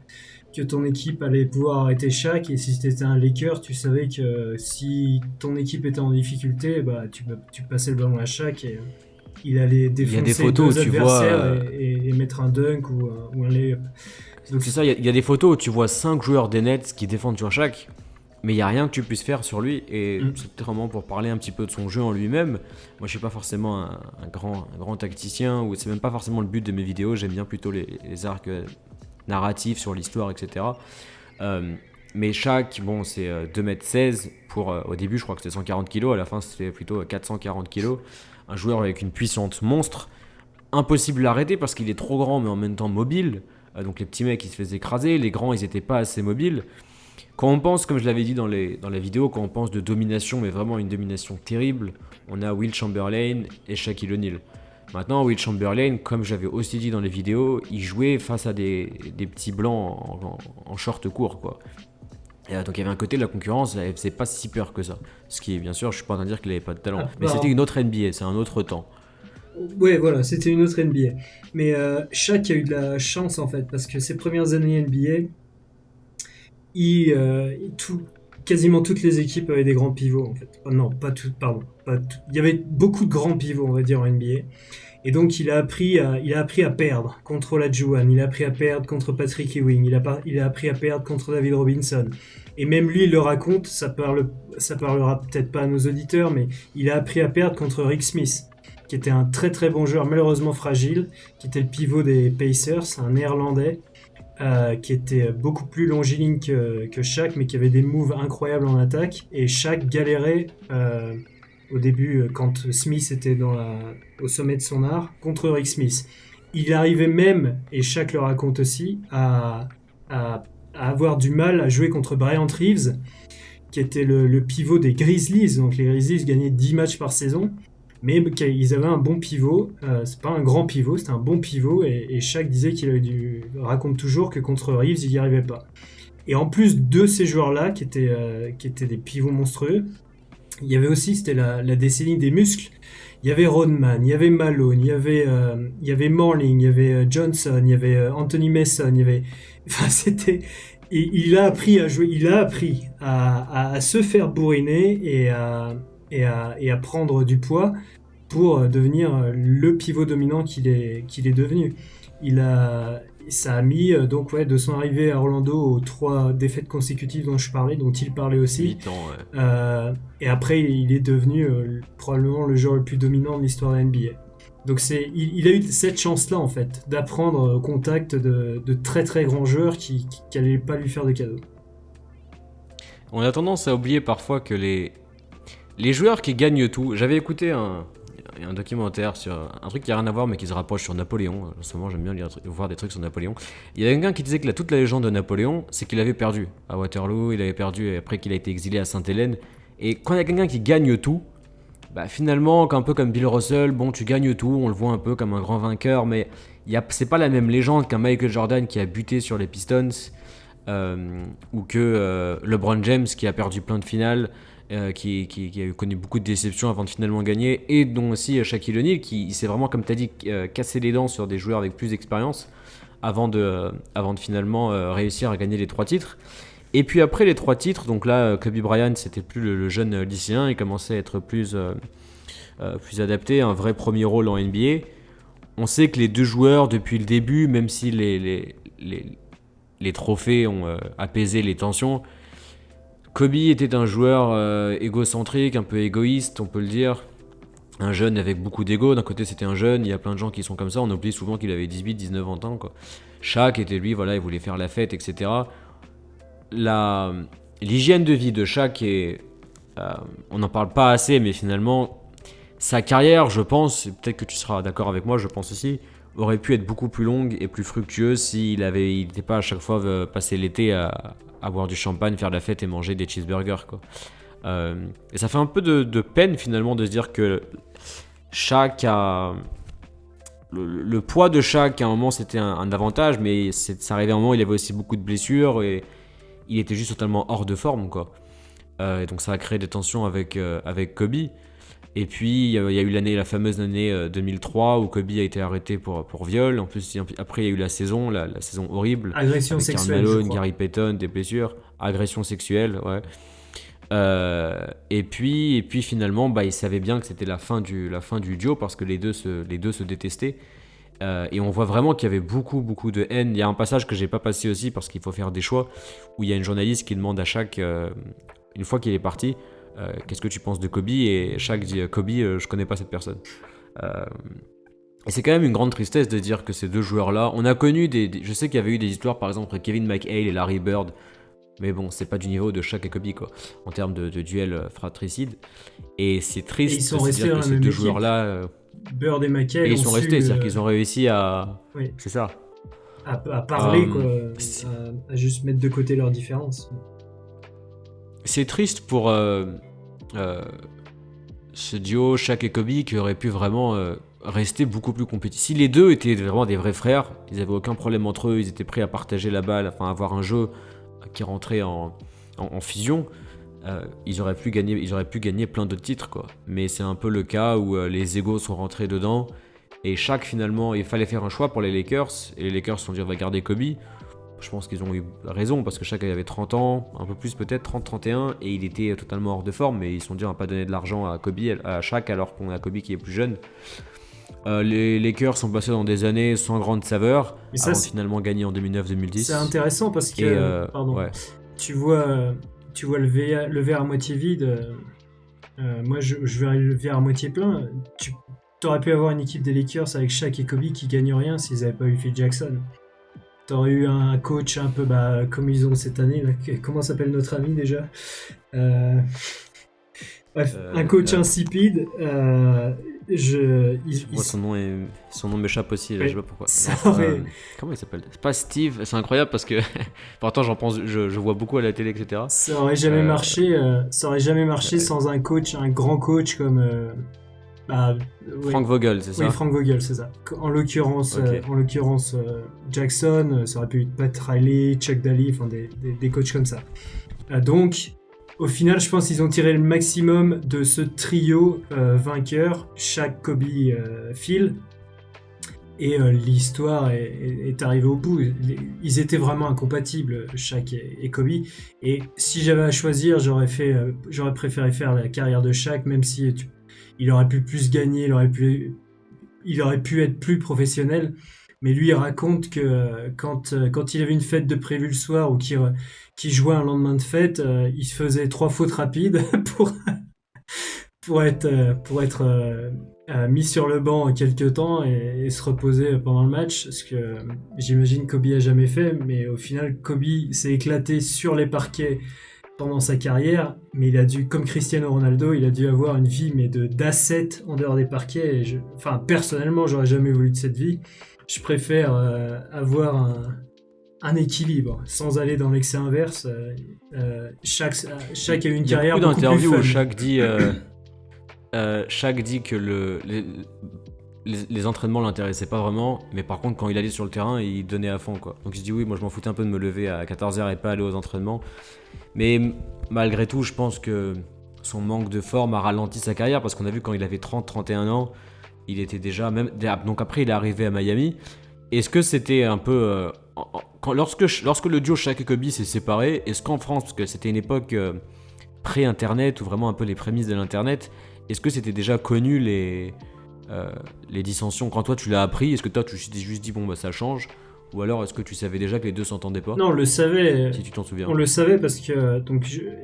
Speaker 2: que ton équipe allait pouvoir arrêter Shaq, et si t'étais un Laker, tu savais que si ton équipe était en difficulté, bah tu passais le ballon à Shaq et il allait
Speaker 1: Il y a des
Speaker 2: défoncer
Speaker 1: photos
Speaker 2: deux
Speaker 1: où tu vois...
Speaker 2: adversaires et mettre un dunk ou un layup. Donc,
Speaker 1: C'est ça, il y a des photos où tu vois 5 joueurs des Nets qui défendent sur chaque, mais il n'y a rien que tu puisses faire sur lui. Et c'est peut-être vraiment pour parler un petit peu de son jeu en lui-même. Moi, je ne suis pas forcément un grand tacticien, ou c'est même pas forcément le but de mes vidéos. J'aime bien plutôt les arcs narratifs sur l'histoire, etc. Mais Shaq, bon, c'est 2m16 pour... au début, je crois que c'était 140 kg. À la fin, c'était plutôt 440 kg. Un joueur avec une puissance monstre. Impossible à arrêter parce qu'il est trop grand, mais en même temps mobile. Donc les petits mecs, ils se faisaient écraser. Les grands, ils n'étaient pas assez mobiles. Quand on pense, comme je l'avais dit dans la vidéo, quand on pense de domination, mais vraiment une domination terrible, on a Will Chamberlain et Shaquille O'Neal. Maintenant, Will Chamberlain, comme j'avais aussi dit dans les vidéos, il jouait face à des petits blancs en short court, quoi. Et donc il y avait un côté de la concurrence, elle faisait pas si peur que ça. Ce qui est, bien sûr, je suis pas en train de dire qu'il avait pas de talent.
Speaker 2: Ah,
Speaker 1: Mais
Speaker 2: bah,
Speaker 1: c'était une autre NBA, c'est un autre temps.
Speaker 2: ouais, voilà, c'était une autre NBA. Mais Shaq a eu de la chance en fait, parce que ses premières années NBA, quasiment toutes les équipes avaient des grands pivots en fait. Oh, non, pas toutes, pardon. Il y avait beaucoup de grands pivots, on va dire, en NBA. Et donc il a appris à perdre contre Olajuwon, il a appris à perdre contre Patrick Ewing, il a appris à perdre contre David Robinson. Et même lui, il le raconte, ça parlera peut-être pas à nos auditeurs, mais il a appris à perdre contre Rick Smith, qui était un très très bon joueur, malheureusement fragile, qui était le pivot des Pacers, un néerlandais, qui était beaucoup plus longiligne que Shaq, mais qui avait des moves incroyables en attaque. Et Shaq galérait au début, quand Smith était au sommet de son art, contre Rick Smith. Il arrivait même, et Shaq le raconte aussi, à avoir du mal à jouer contre Bryant Reeves, qui était le pivot des Grizzlies. Donc les Grizzlies gagnaient 10 matchs par saison, mais ils avaient un bon pivot. C'est pas un grand pivot, c'était un bon pivot, et Shaq disait raconte toujours que contre Reeves, il n'y arrivait pas. Et en plus de ces joueurs-là, qui étaient des pivots monstrueux, il y avait aussi, c'était la décennie des muscles. Il y avait Rodman, il y avait Malone, il y avait Morning, il y avait Johnson, il y avait Anthony Mason, il y avait... Enfin, c'était... Et il a appris à jouer, il a appris à se faire bourriner et à prendre du poids pour devenir le pivot dominant qu'il est devenu. Ça a mis, donc ouais, de son arrivée à Orlando aux 3 défaites consécutives dont il parlait aussi.
Speaker 1: 8 ans,
Speaker 2: Et après, il est devenu probablement le joueur le plus dominant de l'histoire de la NBA. Donc il a eu cette chance-là, en fait, d'apprendre au contact de très très grands joueurs qui n'allaient pas lui faire de cadeaux.
Speaker 1: On a tendance à oublier parfois que les joueurs qui gagnent tout... J'avais écouté y a un documentaire sur un truc qui a rien à voir mais qui se rapproche sur Napoléon. En ce moment, j'aime bien voir des trucs sur Napoléon. Il y a quelqu'un qui disait que toute la légende de Napoléon, c'est qu'il avait perdu à Waterloo, il avait perdu après qu'il a été exilé à Sainte-Hélène. Et quand il y a quelqu'un qui gagne tout, bah finalement, un peu comme Bill Russell, bon, tu gagnes tout, on le voit un peu comme un grand vainqueur, mais c'est pas la même légende qu'un Michael Jordan qui a buté sur les Pistons, ou que LeBron James qui a perdu plein de finales, qui a connu beaucoup de déceptions avant de finalement gagner, et dont aussi Shaquille O'Neal qui s'est vraiment, comme tu as dit, cassé les dents sur des joueurs avec plus d'expérience avant de finalement réussir à gagner les 3 titres. Et puis après les 3 titres, donc là Kobe Bryant c'était plus le jeune lycéen, il commençait à être plus adapté, un vrai premier rôle en NBA. On sait que les 2 joueurs depuis le début, même si les trophées ont apaisé les tensions, Kobe était un joueur égocentrique, un peu égoïste, on peut le dire. Un jeune avec beaucoup d'ego. D'un côté, c'était un jeune, il y a plein de gens qui sont comme ça. On oublie souvent qu'il avait 18, 19, 20 ans, quoi. Shaq était lui, voilà, il voulait faire la fête, etc. L'hygiène de vie de Shaq on n'en parle pas assez, mais finalement, sa carrière, je pense, et peut-être que tu seras d'accord avec moi, je pense aussi, aurait pu être beaucoup plus longue et plus fructueuse s'il n'était pas à chaque fois passé l'été à boire du champagne, faire la fête et manger des cheeseburgers, quoi. Et ça fait un peu de peine finalement de se dire que Shaq le poids de Shaq à un moment c'était un avantage, mais ça arrivait à un moment où il avait aussi beaucoup de blessures et il était juste totalement hors de forme, quoi. Et donc ça a créé des tensions avec Kobe. Et puis il y a eu la fameuse année 2003 où Kobe a été arrêté pour viol. En plus après il y a eu la saison horrible,
Speaker 2: agression
Speaker 1: avec
Speaker 2: sexuelle,
Speaker 1: Karl Malone, Gary Payton, des blessures, agression sexuelle, ouais. Et puis finalement il savait bien que c'était la fin du duo parce que les deux se détestaient. Et on voit vraiment qu'il y avait beaucoup de haine. Il y a un passage que j'ai pas passé aussi parce qu'il faut faire des choix, où il y a une journaliste qui demande à Shaq, une fois qu'il est parti, qu'est-ce que tu penses de Kobe, et Shaq dit Kobe, je connais pas cette personne. Et c'est quand même une grande tristesse de dire que ces 2 joueurs-là, on a connu je sais qu'il y avait eu des histoires par exemple entre Kevin McHale et Larry Bird, mais bon, c'est pas du niveau de Shaq et Kobe, quoi, en termes de duel fratricide. Et c'est triste
Speaker 2: de
Speaker 1: se dire que ces 2 joueurs-là,
Speaker 2: Bird et McHale,
Speaker 1: ils sont restés, c'est-à-dire qu'ils ont réussi à... Oui. C'est ça.
Speaker 2: À parler, quoi, à juste mettre de côté leurs différences.
Speaker 1: C'est triste pour ce duo Shaq et Kobe qui aurait pu vraiment rester beaucoup plus compétitifs. Si les 2 étaient vraiment des vrais frères, ils n'avaient aucun problème entre eux, ils étaient prêts à partager la balle, enfin avoir un jeu qui rentrait en fusion, ils auraient pu gagner plein d'autres titres, quoi. Mais c'est un peu le cas où les égos sont rentrés dedans, et Shaq finalement, il fallait faire un choix pour les Lakers, et les Lakers se sont dit on va garder Kobe. Je pense qu'ils ont eu raison parce que Shaq avait 30 ans, un peu plus peut-être, 30-31, et il était totalement hors de forme, mais ils se sont dit on va pas donner de l'argent à Shaq alors qu'on a Kobe qui est plus jeune. Les Lakers sont passés dans des années sans grande saveur, avant de finalement gagner en 2009-2010.
Speaker 2: C'est intéressant parce que ouais. tu vois le verre à moitié vide. Moi, je verrais le verre à moitié plein. Tu aurais pu avoir une équipe des Lakers avec Shaq et Kobe qui gagnent rien s'ils n'avaient pas eu Phil Jackson. T'aurais eu un coach un peu comme ils ont cette année. Là. Comment s'appelle notre ami déjà Bref, un coach insipide.
Speaker 1: Son nom m'échappe aussi, là, je sais pas pourquoi. Comment il s'appelle ? C'est pas Steve, c'est incroyable parce que pourtant je vois beaucoup à la télé, etc.
Speaker 2: Ça aurait jamais marché. Ça aurait jamais marché sans un grand coach comme
Speaker 1: Frank Vogel, c'est ça ?
Speaker 2: Oui, Frank Vogel, c'est ça. En l'occurrence, Jackson, ça aurait pu être Pat Riley, Chuck Daly, enfin des coachs comme ça. Donc, au final, je pense qu'ils ont tiré le maximum de ce trio vainqueur, Shaq, Kobe, Phil. Et l'histoire est arrivée au bout. Ils étaient vraiment incompatibles, Shaq et Kobe. Et si j'avais à choisir, j'aurais préféré faire la carrière de Shaq, même si il aurait pu plus gagner, il aurait pu être plus professionnel. Mais lui, il raconte que quand il avait une fête de prévu le soir ou qu'il jouait un lendemain de fête, il se faisait 3 fautes rapides pour être mis sur le banc quelques temps et se reposer pendant le match, ce que j'imagine Kobe a jamais fait. Mais au final, Kobe s'est éclaté sur les parquets pendant sa carrière, mais il a dû, comme Cristiano Ronaldo, il a dû avoir une vie mais d'assets en dehors des parquets. Enfin, personnellement, j'aurais jamais voulu de cette vie. Je préfère avoir un équilibre, sans aller dans l'excès inverse. Chaque a eu une carrière beaucoup plus fun.
Speaker 1: Il y a beaucoup d'interviews où Shaq dit que les entraînements l'intéressaient pas vraiment, mais par contre quand il allait sur le terrain, il donnait à fond, quoi. Donc il se dit oui, moi je m'en foutais un peu de me lever à 14h et pas aller aux entraînements. Mais malgré tout, je pense que son manque de forme a ralenti sa carrière, parce qu'on a vu quand il avait 30-31 ans, il était déjà même. Donc après il est arrivé à Miami. Est-ce que c'était un peu lorsque le duo Shaq et Kobe s'est séparé, est-ce qu'en France, parce que c'était une époque pré-internet ou vraiment un peu les prémices de l'internet, est-ce que c'était déjà connu les dissensions quand toi tu l'as appris? Est-ce que toi tu t'es juste dit bon bah ça change, ou alors est-ce que tu savais déjà que les deux s'entendaient pas?
Speaker 2: Non, on le savait.
Speaker 1: Si tu t'en souviens.
Speaker 2: On le savait parce que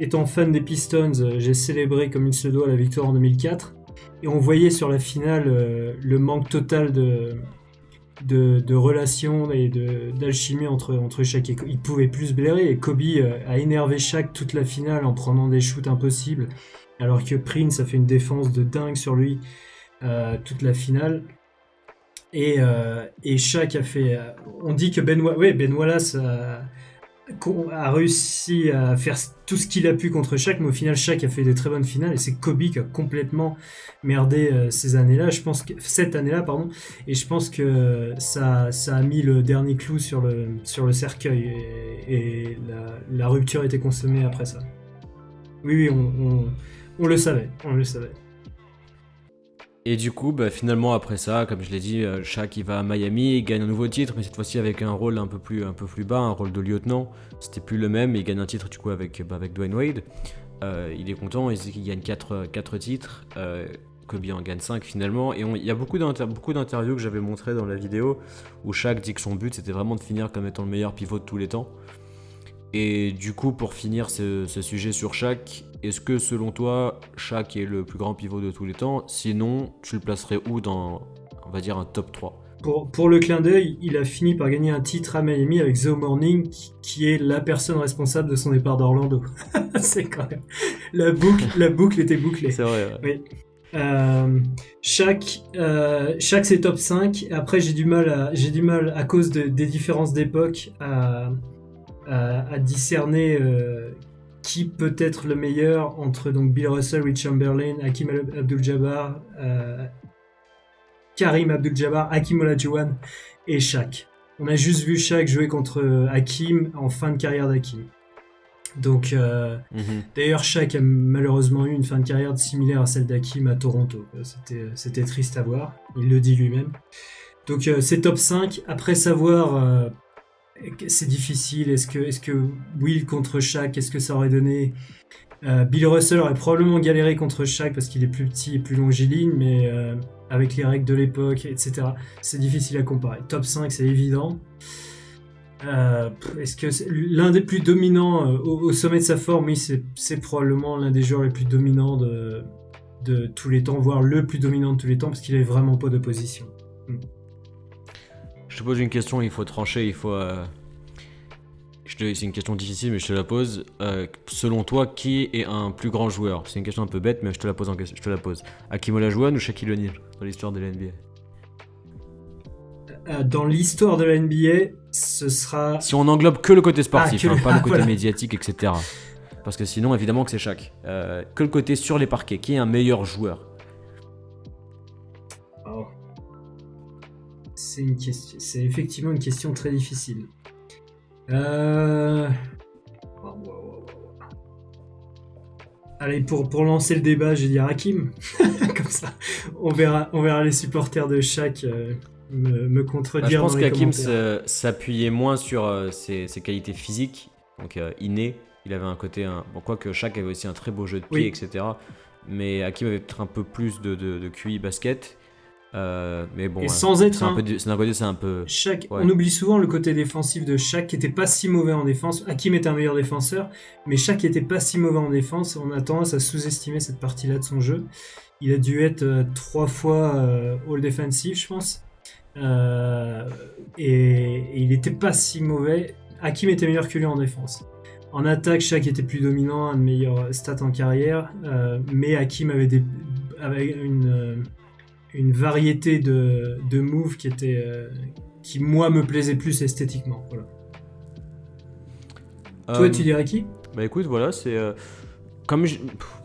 Speaker 2: étant fan des Pistons, j'ai célébré comme il se doit la victoire en 2004, et on voyait sur la finale le manque total de relations et d'alchimie entre Shaq et Kobe. Il pouvait plus se blairer, et Kobe a énervé Shaq toute la finale en prenant des shoots impossibles, alors que Prince a fait une défense de dingue sur lui toute la finale. Et Shaq a fait. On dit que Ben Wallace a réussi à faire tout ce qu'il a pu contre Shaq, mais au final Shaq a fait des très bonnes finales, et c'est Kobe qui a complètement merdé cette année-là, pardon, et je pense que ça a mis le dernier clou sur le cercueil, et la rupture était consommée après ça. Oui, on le savait. Et
Speaker 1: du coup, bah, finalement après ça, comme je l'ai dit, Shaq il va à Miami, il gagne un nouveau titre, mais cette fois-ci avec un rôle un peu plus bas, un rôle de lieutenant. C'était plus le même, mais il gagne un titre du coup avec Dwayne Wade. Il est content, il dit qu'il gagne 4 titres. Kobe en gagne 5 finalement. Et il y a beaucoup d'interviews que j'avais montrées dans la vidéo où Shaq dit que son but c'était vraiment de finir comme étant le meilleur pivot de tous les temps. Et du coup, pour finir ce sujet sur Shaq, est-ce que selon toi, Shaq est le plus grand pivot de tous les temps? Sinon, tu le placerais où dans, on va dire, un top 3?
Speaker 2: Pour le clin d'œil, il a fini par gagner un titre à Miami avec The Morning, qui est la personne responsable de son départ d'Orlando. C'est quand même... La boucle était bouclée.
Speaker 1: C'est vrai, ouais.
Speaker 2: Oui. Shaq c'est top 5. Après, j'ai du mal à cause des différences d'époque à discerner qui peut être le meilleur entre donc Bill Russell, Wilt Chamberlain, Hakeem Abdul-Jabbar, Karim Abdul-Jabbar, Hakeem Olajuwon et Shaq. On a juste vu Shaq jouer contre Hakeem en fin de carrière d'Hakeem. Donc, d'ailleurs, Shaq a malheureusement eu une fin de carrière similaire à celle d'Hakeem à Toronto. C'était triste à voir, il le dit lui-même. Donc, c'est top 5. Après savoir... c'est difficile. Est-ce que Will contre Shaq, qu'est-ce que ça aurait donné? Bill Russell aurait probablement galéré contre Shaq parce qu'il est plus petit et plus longiligne, mais avec les règles de l'époque, etc., c'est difficile à comparer. Top 5, c'est évident. Est-ce que c'est l'un des plus dominants au sommet de sa forme? Oui, c'est probablement l'un des joueurs les plus dominants de tous les temps, voire le plus dominant de tous les temps, parce qu'il n'avait vraiment pas d'opposition.
Speaker 1: Je te pose une question, il faut trancher, c'est une question difficile, mais je te la pose. Selon toi, qui est un plus grand joueur? C'est une question un peu bête, mais je te la pose. Hakeem Olajuwon ou Shaquille O'Neal dans l'histoire de la NBA?
Speaker 2: Dans l'histoire de la NBA, ce sera...
Speaker 1: Si on englobe que le côté sportif, pas le côté médiatique, etc. Parce que sinon, évidemment que c'est Shaq. Que le côté sur les parquets, qui est un meilleur joueur?
Speaker 2: Oh. C'est effectivement une question très difficile. Allez, pour lancer le débat, je vais dire Hakeem. Comme ça, on verra les supporters de Shaq me contredire.
Speaker 1: Je pense
Speaker 2: dans les
Speaker 1: qu'Hakeem
Speaker 2: s'appuyait
Speaker 1: moins sur ses qualités physiques, donc innées. Il avait un côté... quoique Shaq avait aussi un très beau jeu de pied, etc. Mais Hakeem avait peut-être un peu plus de QI basket. Mais bon,
Speaker 2: et sans être
Speaker 1: c'est un peu...
Speaker 2: Shaq, ouais. On oublie souvent le côté défensif de Shaq, qui était pas si mauvais en défense. Hakeem était un meilleur défenseur, mais Shaq était pas si mauvais en défense. On a tendance à sous-estimer cette partie-là de son jeu. Il a dû être 3 fois All Defensive, je pense, et il était pas si mauvais. Hakeem était meilleur que lui en défense. En attaque, Shaq était plus dominant, un de meilleurs stats en carrière, mais Hakim avait une variété de moves qui moi me plaisait plus esthétiquement. Voilà. Toi, tu dirais qui ?
Speaker 1: Bah écoute, voilà, c'est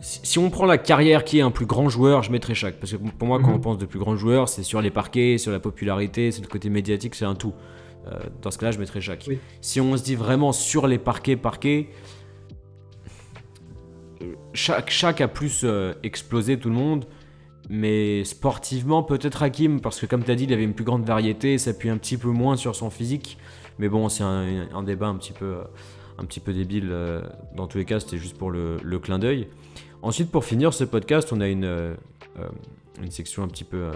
Speaker 1: si on prend la carrière qui est un plus grand joueur, je mettrais Shaq. Parce que pour moi, quand on pense de plus grands joueurs, c'est sur les parquets, sur la popularité, c'est le côté médiatique, c'est un tout. Dans ce cas-là, je mettrais Shaq.
Speaker 2: Oui.
Speaker 1: Si on se dit vraiment sur les parquets, Shaq a plus explosé tout le monde. Mais sportivement, peut-être Hakim, parce que comme tu as dit, il avait une plus grande variété, il s'appuie un petit peu moins sur son physique. Mais bon, c'est un débat un petit peu débile. Dans tous les cas, c'était juste pour le clin d'œil. Ensuite, pour finir ce podcast, on a une section un petit peu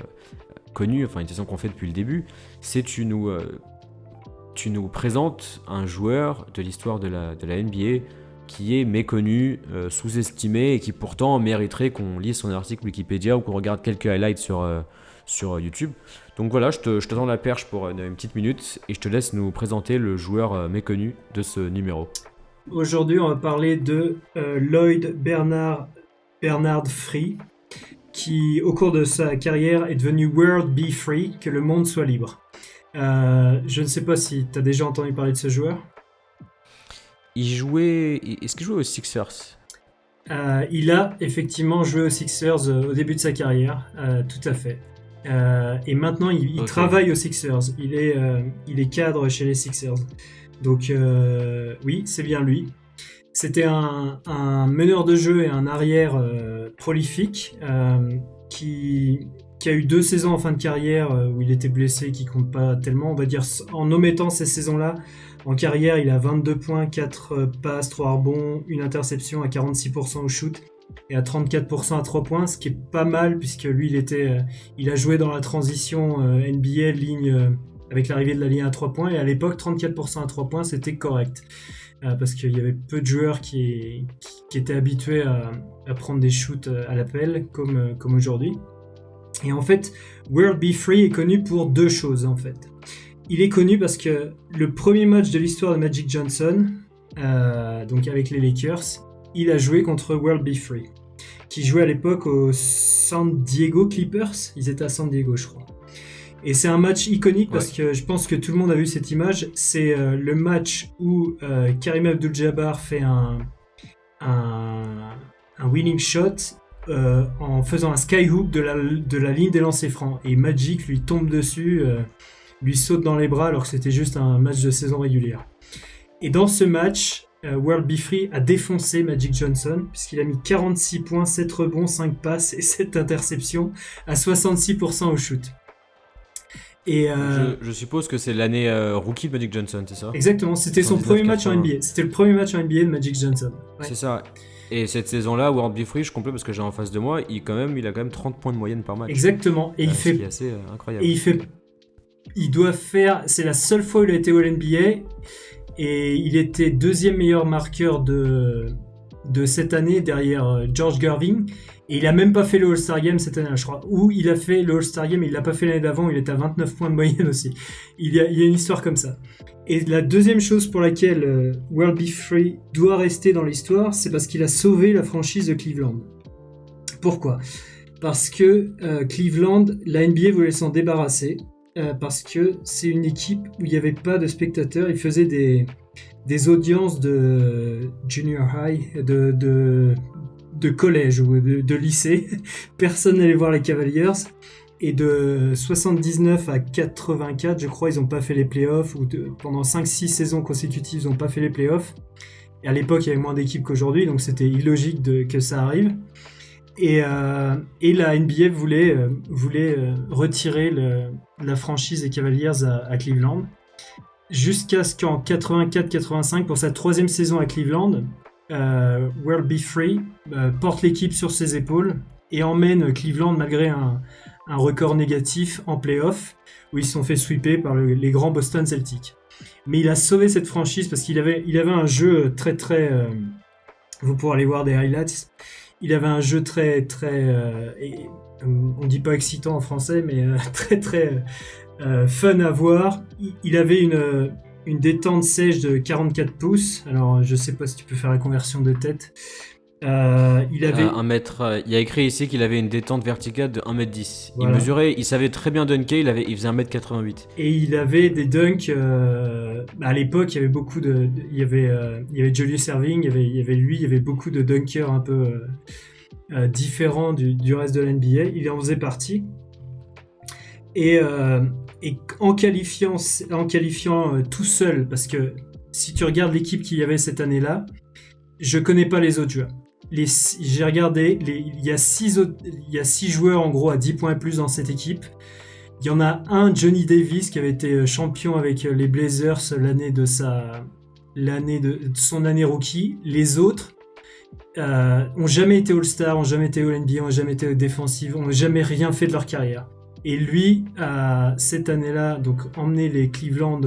Speaker 1: connue, enfin une section qu'on fait depuis le début. C'est tu nous présentes un joueur de l'histoire de la NBA qui est méconnu, sous-estimé et qui pourtant mériterait qu'on lise son article Wikipédia ou qu'on regarde quelques highlights sur YouTube. Donc voilà, je te tends la perche pour une petite minute et je te laisse nous présenter le joueur méconnu de ce numéro.
Speaker 2: Aujourd'hui, on va parler de Lloyd Bernard Free, qui au cours de sa carrière est devenu World Be Free, que le monde soit libre. Je ne sais pas si tu as déjà entendu parler de ce joueur.
Speaker 1: Est-ce qu'il jouait aux Sixers ?
Speaker 2: Il a effectivement joué aux Sixers au début de sa carrière, tout à fait. Et maintenant, il travaille aux Sixers. Il est cadre chez les Sixers. Donc, oui, c'est bien lui. C'était un meneur de jeu et un arrière prolifique qui a eu 2 saisons en fin de carrière où il était blessé, qui compte pas tellement. On va dire, en omettant ces saisons-là, en carrière, il a 22 points, 4 passes, 3 rebonds, une interception à 46% au shoot et à 34% à 3 points, ce qui est pas mal puisque lui, il a joué dans la transition NBA ligne avec l'arrivée de la ligne à 3 points et à l'époque, 34% à 3 points, c'était correct. Parce qu'il y avait peu de joueurs qui étaient habitués à prendre des shoots à l'appel comme aujourd'hui. Et en fait, World Be Free est connu pour 2 choses en fait. Il est connu parce que le premier match de l'histoire de Magic Johnson, donc avec les Lakers, il a joué contre World Be Free, qui jouait à l'époque aux San Diego Clippers. Ils étaient à San Diego, je crois. Et c'est un match iconique parce que je pense que tout le monde a vu cette image. C'est le match où Kareem Abdul-Jabbar fait un winning shot en faisant un skyhook de la ligne des lancers francs. Et Magic lui tombe dessus, lui saute dans les bras alors que c'était juste un match de saison régulière. Et dans ce match, World Be Free a défoncé Magic Johnson puisqu'il a mis 46 points, 7 rebonds, 5 passes et 7 interceptions à 66% au shoot. Et
Speaker 1: je suppose que c'est l'année rookie de Magic Johnson, c'est ça ?
Speaker 2: Exactement, c'était son premier match en NBA. C'était le premier match en NBA de Magic Johnson. Ouais.
Speaker 1: C'est ça. Et cette saison-là, World Be Free, je complète parce que j'ai en face de moi, il a quand même 30 points de moyenne par match.
Speaker 2: Exactement. Et
Speaker 1: ce qui est assez incroyable.
Speaker 2: Et il doit faire, c'est la seule fois où il a été au NBA et il était 2e meilleur marqueur de cette année derrière George Gervin. Et il a même pas fait le All-Star Game cette année, je crois. Ou il a fait le All-Star Game, il l'a pas fait l'année d'avant, il était à 29 points de moyenne aussi. Il y a une histoire comme ça. Et la deuxième chose pour laquelle World Be Free doit rester dans l'histoire, c'est parce qu'il a sauvé la franchise de Cleveland. Pourquoi ? Parce que Cleveland, la NBA voulait s'en débarrasser, parce que c'est une équipe où il n'y avait pas de spectateurs. Ils faisaient des audiences de junior high, de collège ou de lycée. Personne n'allait voir les Cavaliers. Et de 79 à 84, je crois, ils n'ont pas fait les playoffs. Pendant 5-6 saisons consécutives, ils n'ont pas fait les playoffs. Et à l'époque, il y avait moins d'équipes qu'aujourd'hui, donc c'était illogique que ça arrive. Et la NBA voulait retirer la franchise des Cavaliers à Cleveland. Jusqu'à ce qu'en 84-85, pour sa 3e saison à Cleveland, World Be Free porte l'équipe sur ses épaules et emmène Cleveland malgré un record négatif en play-off où ils se sont fait sweeper par les grands Boston Celtics. Mais il a sauvé cette franchise parce qu'il avait un jeu très très... vous pourrez aller voir des highlights. Il avait un jeu très très... on dit pas excitant en français, mais très très fun à voir. Il avait une une détente sèche de 44 pouces. Alors, je sais pas si tu peux faire la conversion de tête. Il avait...
Speaker 1: il y a écrit ici qu'il avait une détente verticale de 1m10.
Speaker 2: Voilà.
Speaker 1: Il savait très bien dunker, il faisait 1m88.
Speaker 2: Et il avait des dunks. À l'époque, il y avait beaucoup il y avait Julius Erving, il y avait lui, il y avait beaucoup de dunkers un peu différents du reste de l'NBA. Il en faisait partie. Et en qualifiant tout seul, parce que si tu regardes l'équipe qu'il y avait cette année-là, je connais pas les autres joueurs. J'ai regardé, il y a 6 joueurs en gros à 10 points et plus dans cette équipe. Il y en a un, Johnny Davis, qui avait été champion avec les Blazers l'année de son année rookie. Les autres ont jamais été All-Star, ont jamais été All-NBA, ont jamais été défensifs, ont jamais rien fait de leur carrière. Et lui, cette année-là, donc emmené les Cleveland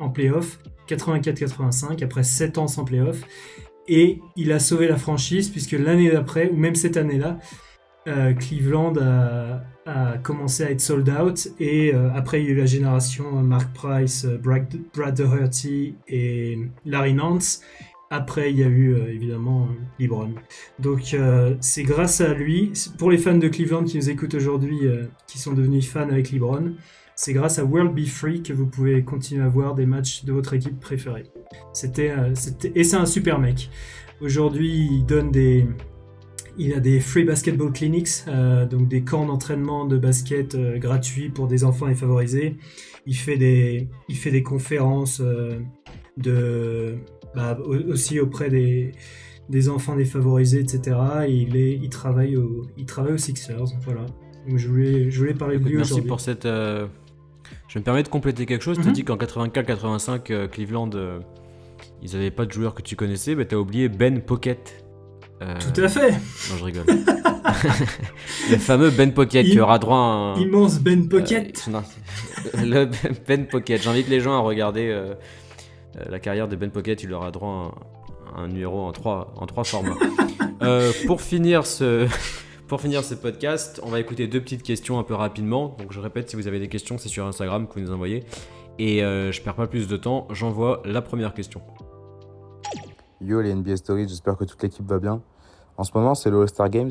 Speaker 2: en playoff, 84-85, après 7 ans sans playoff. Et il a sauvé la franchise, puisque l'année d'après, ou même cette année-là, Cleveland a commencé à être sold out. Et après, il y a eu la génération Mark Price, Brad Doherty et Larry Nance. Après, il y a eu évidemment LeBron. Donc, c'est grâce à lui, pour les fans de Cleveland qui nous écoutent aujourd'hui, qui sont devenus fans avec LeBron, c'est grâce à World Be Free que vous pouvez continuer à voir des matchs de votre équipe préférée. Et c'est un super mec. Aujourd'hui, il a des free basketball clinics, donc des camps d'entraînement de basket gratuits pour des enfants défavorisés. Il fait des conférences aussi auprès des enfants défavorisés, etc. Et il travaille aux Sixers. Voilà. Donc je voulais parler de lui
Speaker 1: merci
Speaker 2: aujourd'hui.
Speaker 1: Pour cette. Je me permets de compléter quelque chose. Tu as dit qu'en 84-85, Cleveland, ils n'avaient pas de joueur que tu connaissais. Tu as oublié Ben Pocket.
Speaker 2: Tout à fait.
Speaker 1: Non, je rigole. Le fameux Ben Pocket, tu auras droit à un...
Speaker 2: Immense Ben Pocket.
Speaker 1: Le Ben Pocket. J'invite les gens à regarder la carrière de Ben Pocket. Il aura droit à un numéro en trois formats. Pour finir ce podcast, on va écouter 2 petites questions un peu rapidement. Donc je répète, si vous avez des questions, c'est sur Instagram que vous nous envoyez. Et je perds pas plus de temps, j'envoie la première question.
Speaker 3: Yo les NBA Stories, j'espère que toute l'équipe va bien. En ce moment, c'est le All-Star Games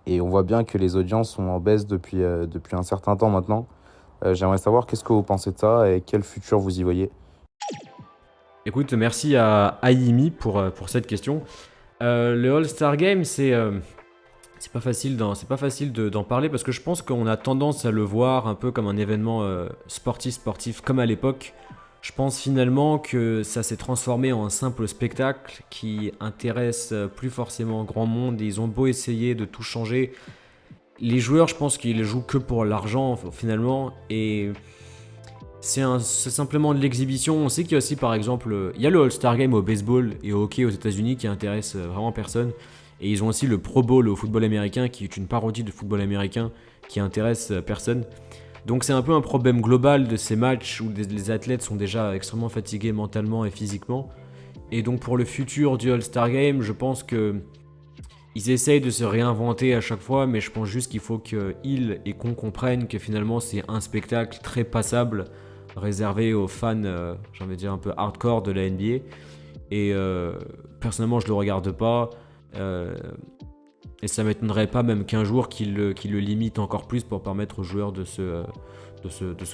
Speaker 3: et on voit bien que les audiences sont en baisse depuis un certain temps maintenant. J'aimerais savoir qu'est-ce que vous pensez de ça et quel futur vous y voyez.
Speaker 1: Écoute, merci à Aimi pour cette question. Le All-Star Game, c'est pas facile d'en parler parce que je pense qu'on a tendance à le voir un peu comme un événement sportif comme à l'époque. Je pense finalement que ça s'est transformé en un simple spectacle qui intéresse plus forcément grand monde. Et ils ont beau essayer de tout changer. Les joueurs, je pense qu'ils jouent que pour l'argent finalement. Et c'est simplement de l'exhibition. On sait qu'il y a aussi par exemple, il y a le All-Star Game au baseball et au hockey aux États-Unis qui intéresse vraiment personne. Et ils ont aussi le Pro Bowl au football américain qui est une parodie de football américain qui intéresse personne. Donc c'est un peu un problème global de ces matchs où les athlètes sont déjà extrêmement fatigués mentalement et physiquement. Et donc pour le futur du All-Star Game, je pense qu'ils essayent de se réinventer à chaque fois, mais je pense juste qu'il faut qu'ils et qu'on comprenne que finalement c'est un spectacle très passable, réservé aux fans, j'ai envie de dire un peu hardcore de la NBA. Et personnellement je le regarde pas. Et ça m'étonnerait pas même qu'un jour qu'il le limite encore plus pour permettre aux joueurs de se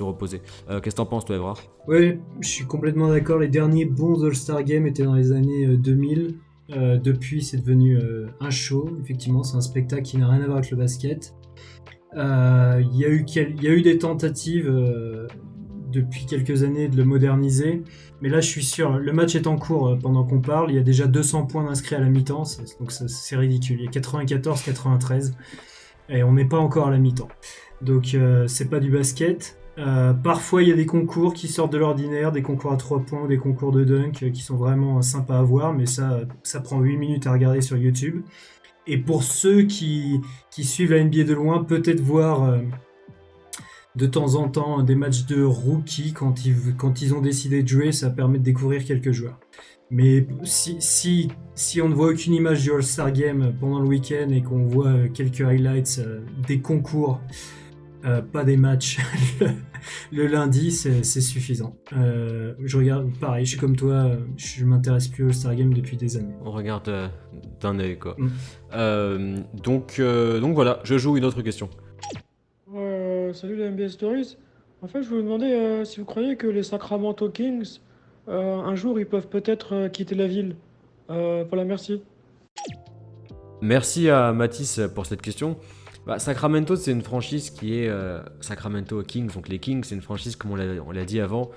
Speaker 1: reposer. Qu'est-ce que t'en penses toi, Evra ?
Speaker 2: Ouais, je suis complètement d'accord. Les derniers bons All-Star Games étaient dans les années 2000. Depuis, c'est devenu un show. Effectivement, c'est un spectacle qui n'a rien à voir avec le basket. Il y a eu des tentatives depuis quelques années de le moderniser. Mais là, je suis sûr, le match est en cours pendant qu'on parle. Il y a déjà 200 points inscrits à la mi-temps. Donc c'est ridicule. Il y a 94-93. Et on n'est pas encore à la mi-temps. Donc c'est pas du basket. Parfois, il y a des concours qui sortent de l'ordinaire, des concours à 3 points, des concours de dunk qui sont vraiment sympas à voir. Mais ça prend 8 minutes à regarder sur YouTube. Et pour ceux qui suivent la NBA de loin, peut-être voir... de temps en temps des matchs de rookies quand ils ont décidé de jouer, ça permet de découvrir quelques joueurs. Mais si on ne voit aucune image du All-Star Game pendant le week-end et qu'on voit quelques highlights des concours pas des matchs le lundi, c'est suffisant. Je regarde, pareil, je suis comme toi, je m'intéresse plus au All-Star Game depuis des années.
Speaker 1: On regarde d'un œil, quoi. Donc voilà, je joue une autre question.
Speaker 4: Salut les NBA Stories. En fait, je vous demandais si vous croyez que les Sacramento Kings, un jour, ils peuvent peut-être quitter la ville. Voilà, merci.
Speaker 1: Merci à Mathis pour cette question. Sacramento, c'est une franchise qui est Sacramento Kings. Donc les Kings, c'est une franchise, comme on l'a dit avant,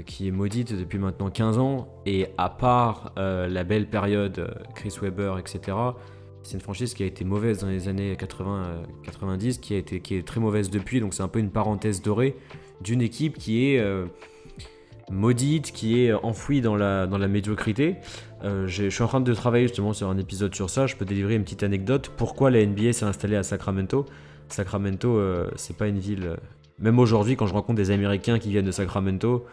Speaker 1: qui est maudite depuis maintenant 15 ans. Et à part la belle période Chris Webber, etc., c'est une franchise qui a été mauvaise dans les années 80-90, qui est très mauvaise depuis. Donc c'est un peu une parenthèse dorée d'une équipe qui est maudite, qui est enfouie dans la médiocrité. Je suis en train de travailler justement sur un épisode sur ça. Je peux délivrer une petite anecdote. Pourquoi la NBA s'est installée à Sacramento ? Sacramento, c'est pas une ville. Même aujourd'hui, quand je rencontre des Américains qui viennent de Sacramento,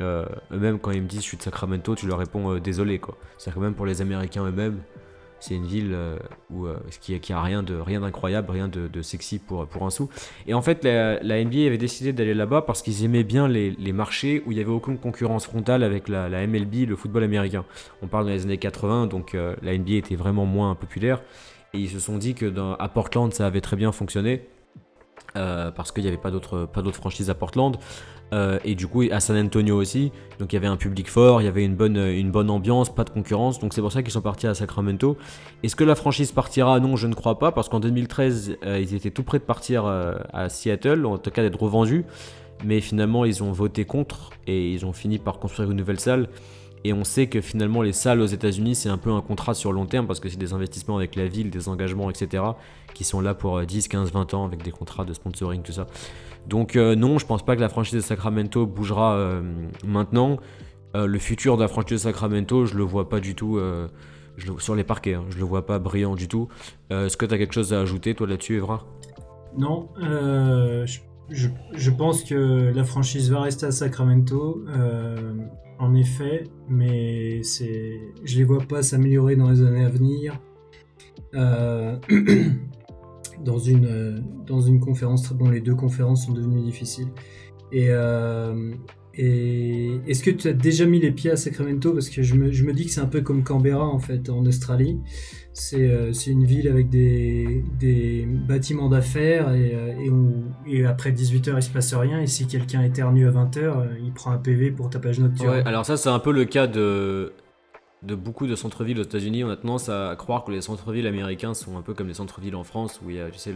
Speaker 1: eux-mêmes quand ils me disent je suis de Sacramento, tu leur réponds désolé, quoi. C'est-à-dire que même pour les Américains eux-mêmes, c'est une ville qui a rien d'incroyable, rien de sexy pour un sou. Et en fait, la NBA avait décidé d'aller là-bas parce qu'ils aimaient bien les marchés où il n'y avait aucune concurrence frontale avec la MLB, le football américain. On parle dans les années 80, donc la NBA était vraiment moins populaire. Et ils se sont dit que à Portland, ça avait très bien fonctionné. Parce qu'il n'y avait pas d'autres franchises à Portland. Et du coup à San Antonio aussi, donc il y avait un public fort, il y avait une bonne ambiance, pas de concurrence, donc c'est pour ça qu'ils sont partis à Sacramento. Est-ce que la franchise partira ? Non, je ne crois pas, parce qu'en 2013 ils étaient tout près de partir à Seattle, en tout cas d'être revendus, mais finalement ils ont voté contre et ils ont fini par construire une nouvelle salle. Et on sait que finalement les salles aux États-Unis c'est un peu un contrat sur long terme parce que c'est des investissements avec la ville, des engagements, etc. qui sont là pour 10, 15, 20 ans avec des contrats de sponsoring, tout ça. Donc non, je pense pas que la franchise de Sacramento bougera maintenant. Le futur de la franchise de Sacramento, je le vois pas du tout sur les parquets, hein, je le vois pas brillant du tout. Est-ce que tu as quelque chose à ajouter toi là-dessus, Evra ?
Speaker 2: Non, je pense que la franchise va rester à Sacramento, en effet, mais je les vois pas s'améliorer dans les années à venir. Dans une conférence dont les deux conférences sont devenues difficiles. Et est-ce que tu as déjà mis les pieds à Sacramento ? Parce que je me dis que c'est un peu comme Canberra en fait en Australie. C'est une ville avec des bâtiments d'affaires et après 18h il se passe rien, et si quelqu'un éternue à 20h il prend un PV pour tapage nocturne.
Speaker 1: Ouais, alors ça c'est un peu le cas de beaucoup de centres-villes aux États-Unis. On a tendance à croire que les centres-villes américains sont un peu comme les centres-villes en France où il y a, tu sais,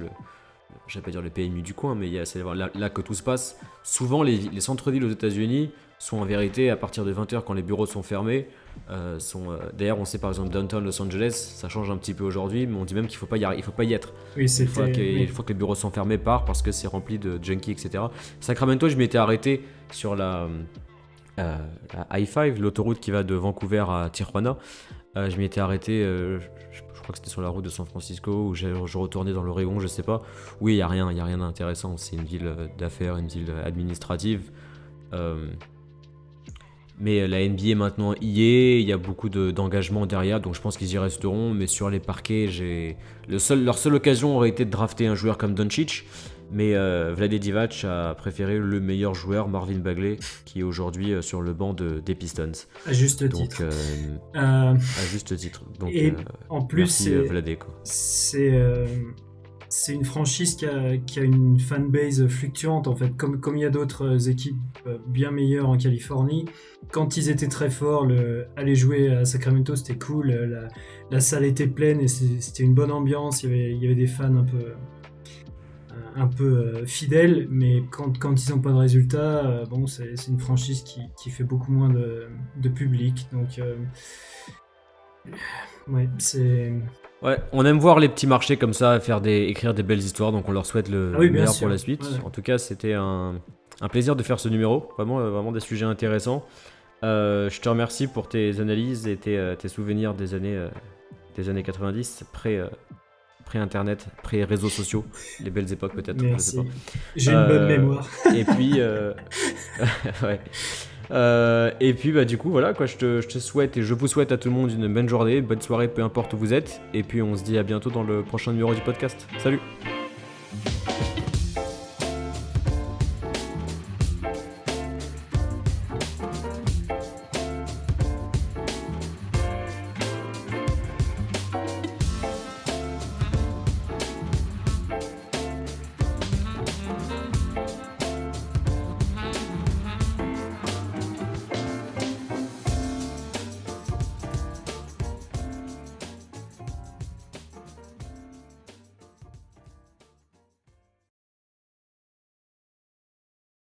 Speaker 1: je vais pas dire le PMU du coin, mais c'est là que tout se passe. Souvent, les centres-villes aux États-Unis sont en vérité à partir de 20h quand les bureaux sont fermés. D'ailleurs, on sait par exemple downtown Los Angeles, ça change un petit peu aujourd'hui, mais on dit même qu'il faut pas y être.
Speaker 2: Oui,
Speaker 1: Il faut que les bureaux sont fermés parce que c'est rempli de junkies, etc. Sacramento, je m'étais arrêté sur la I-5, l'autoroute qui va de Vancouver à Tijuana. Je m'y étais arrêté, je crois que c'était sur la route de San Francisco, où je retournais dans l'Oregon, je sais pas. Oui, il y a rien d'intéressant. C'est une ville d'affaires, une ville administrative. Mais la NBA maintenant y est, il y a beaucoup d'engagement derrière, donc je pense qu'ils y resteront. Mais sur les parquets, leur seule occasion aurait été de drafter un joueur comme Doncic. Mais Vlade Divac a préféré le meilleur joueur, Marvin Bagley, qui est aujourd'hui sur le banc des Pistons.
Speaker 2: À juste titre.
Speaker 1: À juste titre. Donc,
Speaker 2: et en plus,
Speaker 1: merci Vlade, quoi.
Speaker 2: C'est une franchise qui a une fanbase fluctuante en fait, comme il y a d'autres équipes bien meilleures en Californie. Quand ils étaient très forts, aller jouer à Sacramento c'était cool, la salle était pleine et c'était une bonne ambiance, il y avait des fans un peu fidèles, mais quand ils n'ont pas de résultats, bon, c'est une franchise qui fait beaucoup moins de public, donc ouais, c'est...
Speaker 1: Ouais, on aime voir les petits marchés comme ça, écrire des belles histoires, donc on leur souhaite le meilleur pour la suite. Ouais. En tout cas, c'était un plaisir de faire ce numéro, vraiment des sujets intéressants. Je te remercie pour tes analyses et tes souvenirs des années 90, pré-internet, pré-réseaux sociaux, les belles époques peut-être.
Speaker 2: Merci.
Speaker 1: Je sais pas.
Speaker 2: J'ai une bonne mémoire.
Speaker 1: Et puis, ouais. Et puis du coup voilà quoi, je te souhaite et je vous souhaite à tout le monde une bonne journée, bonne soirée, peu importe où vous êtes, et puis on se dit à bientôt dans le prochain numéro du podcast. Salut.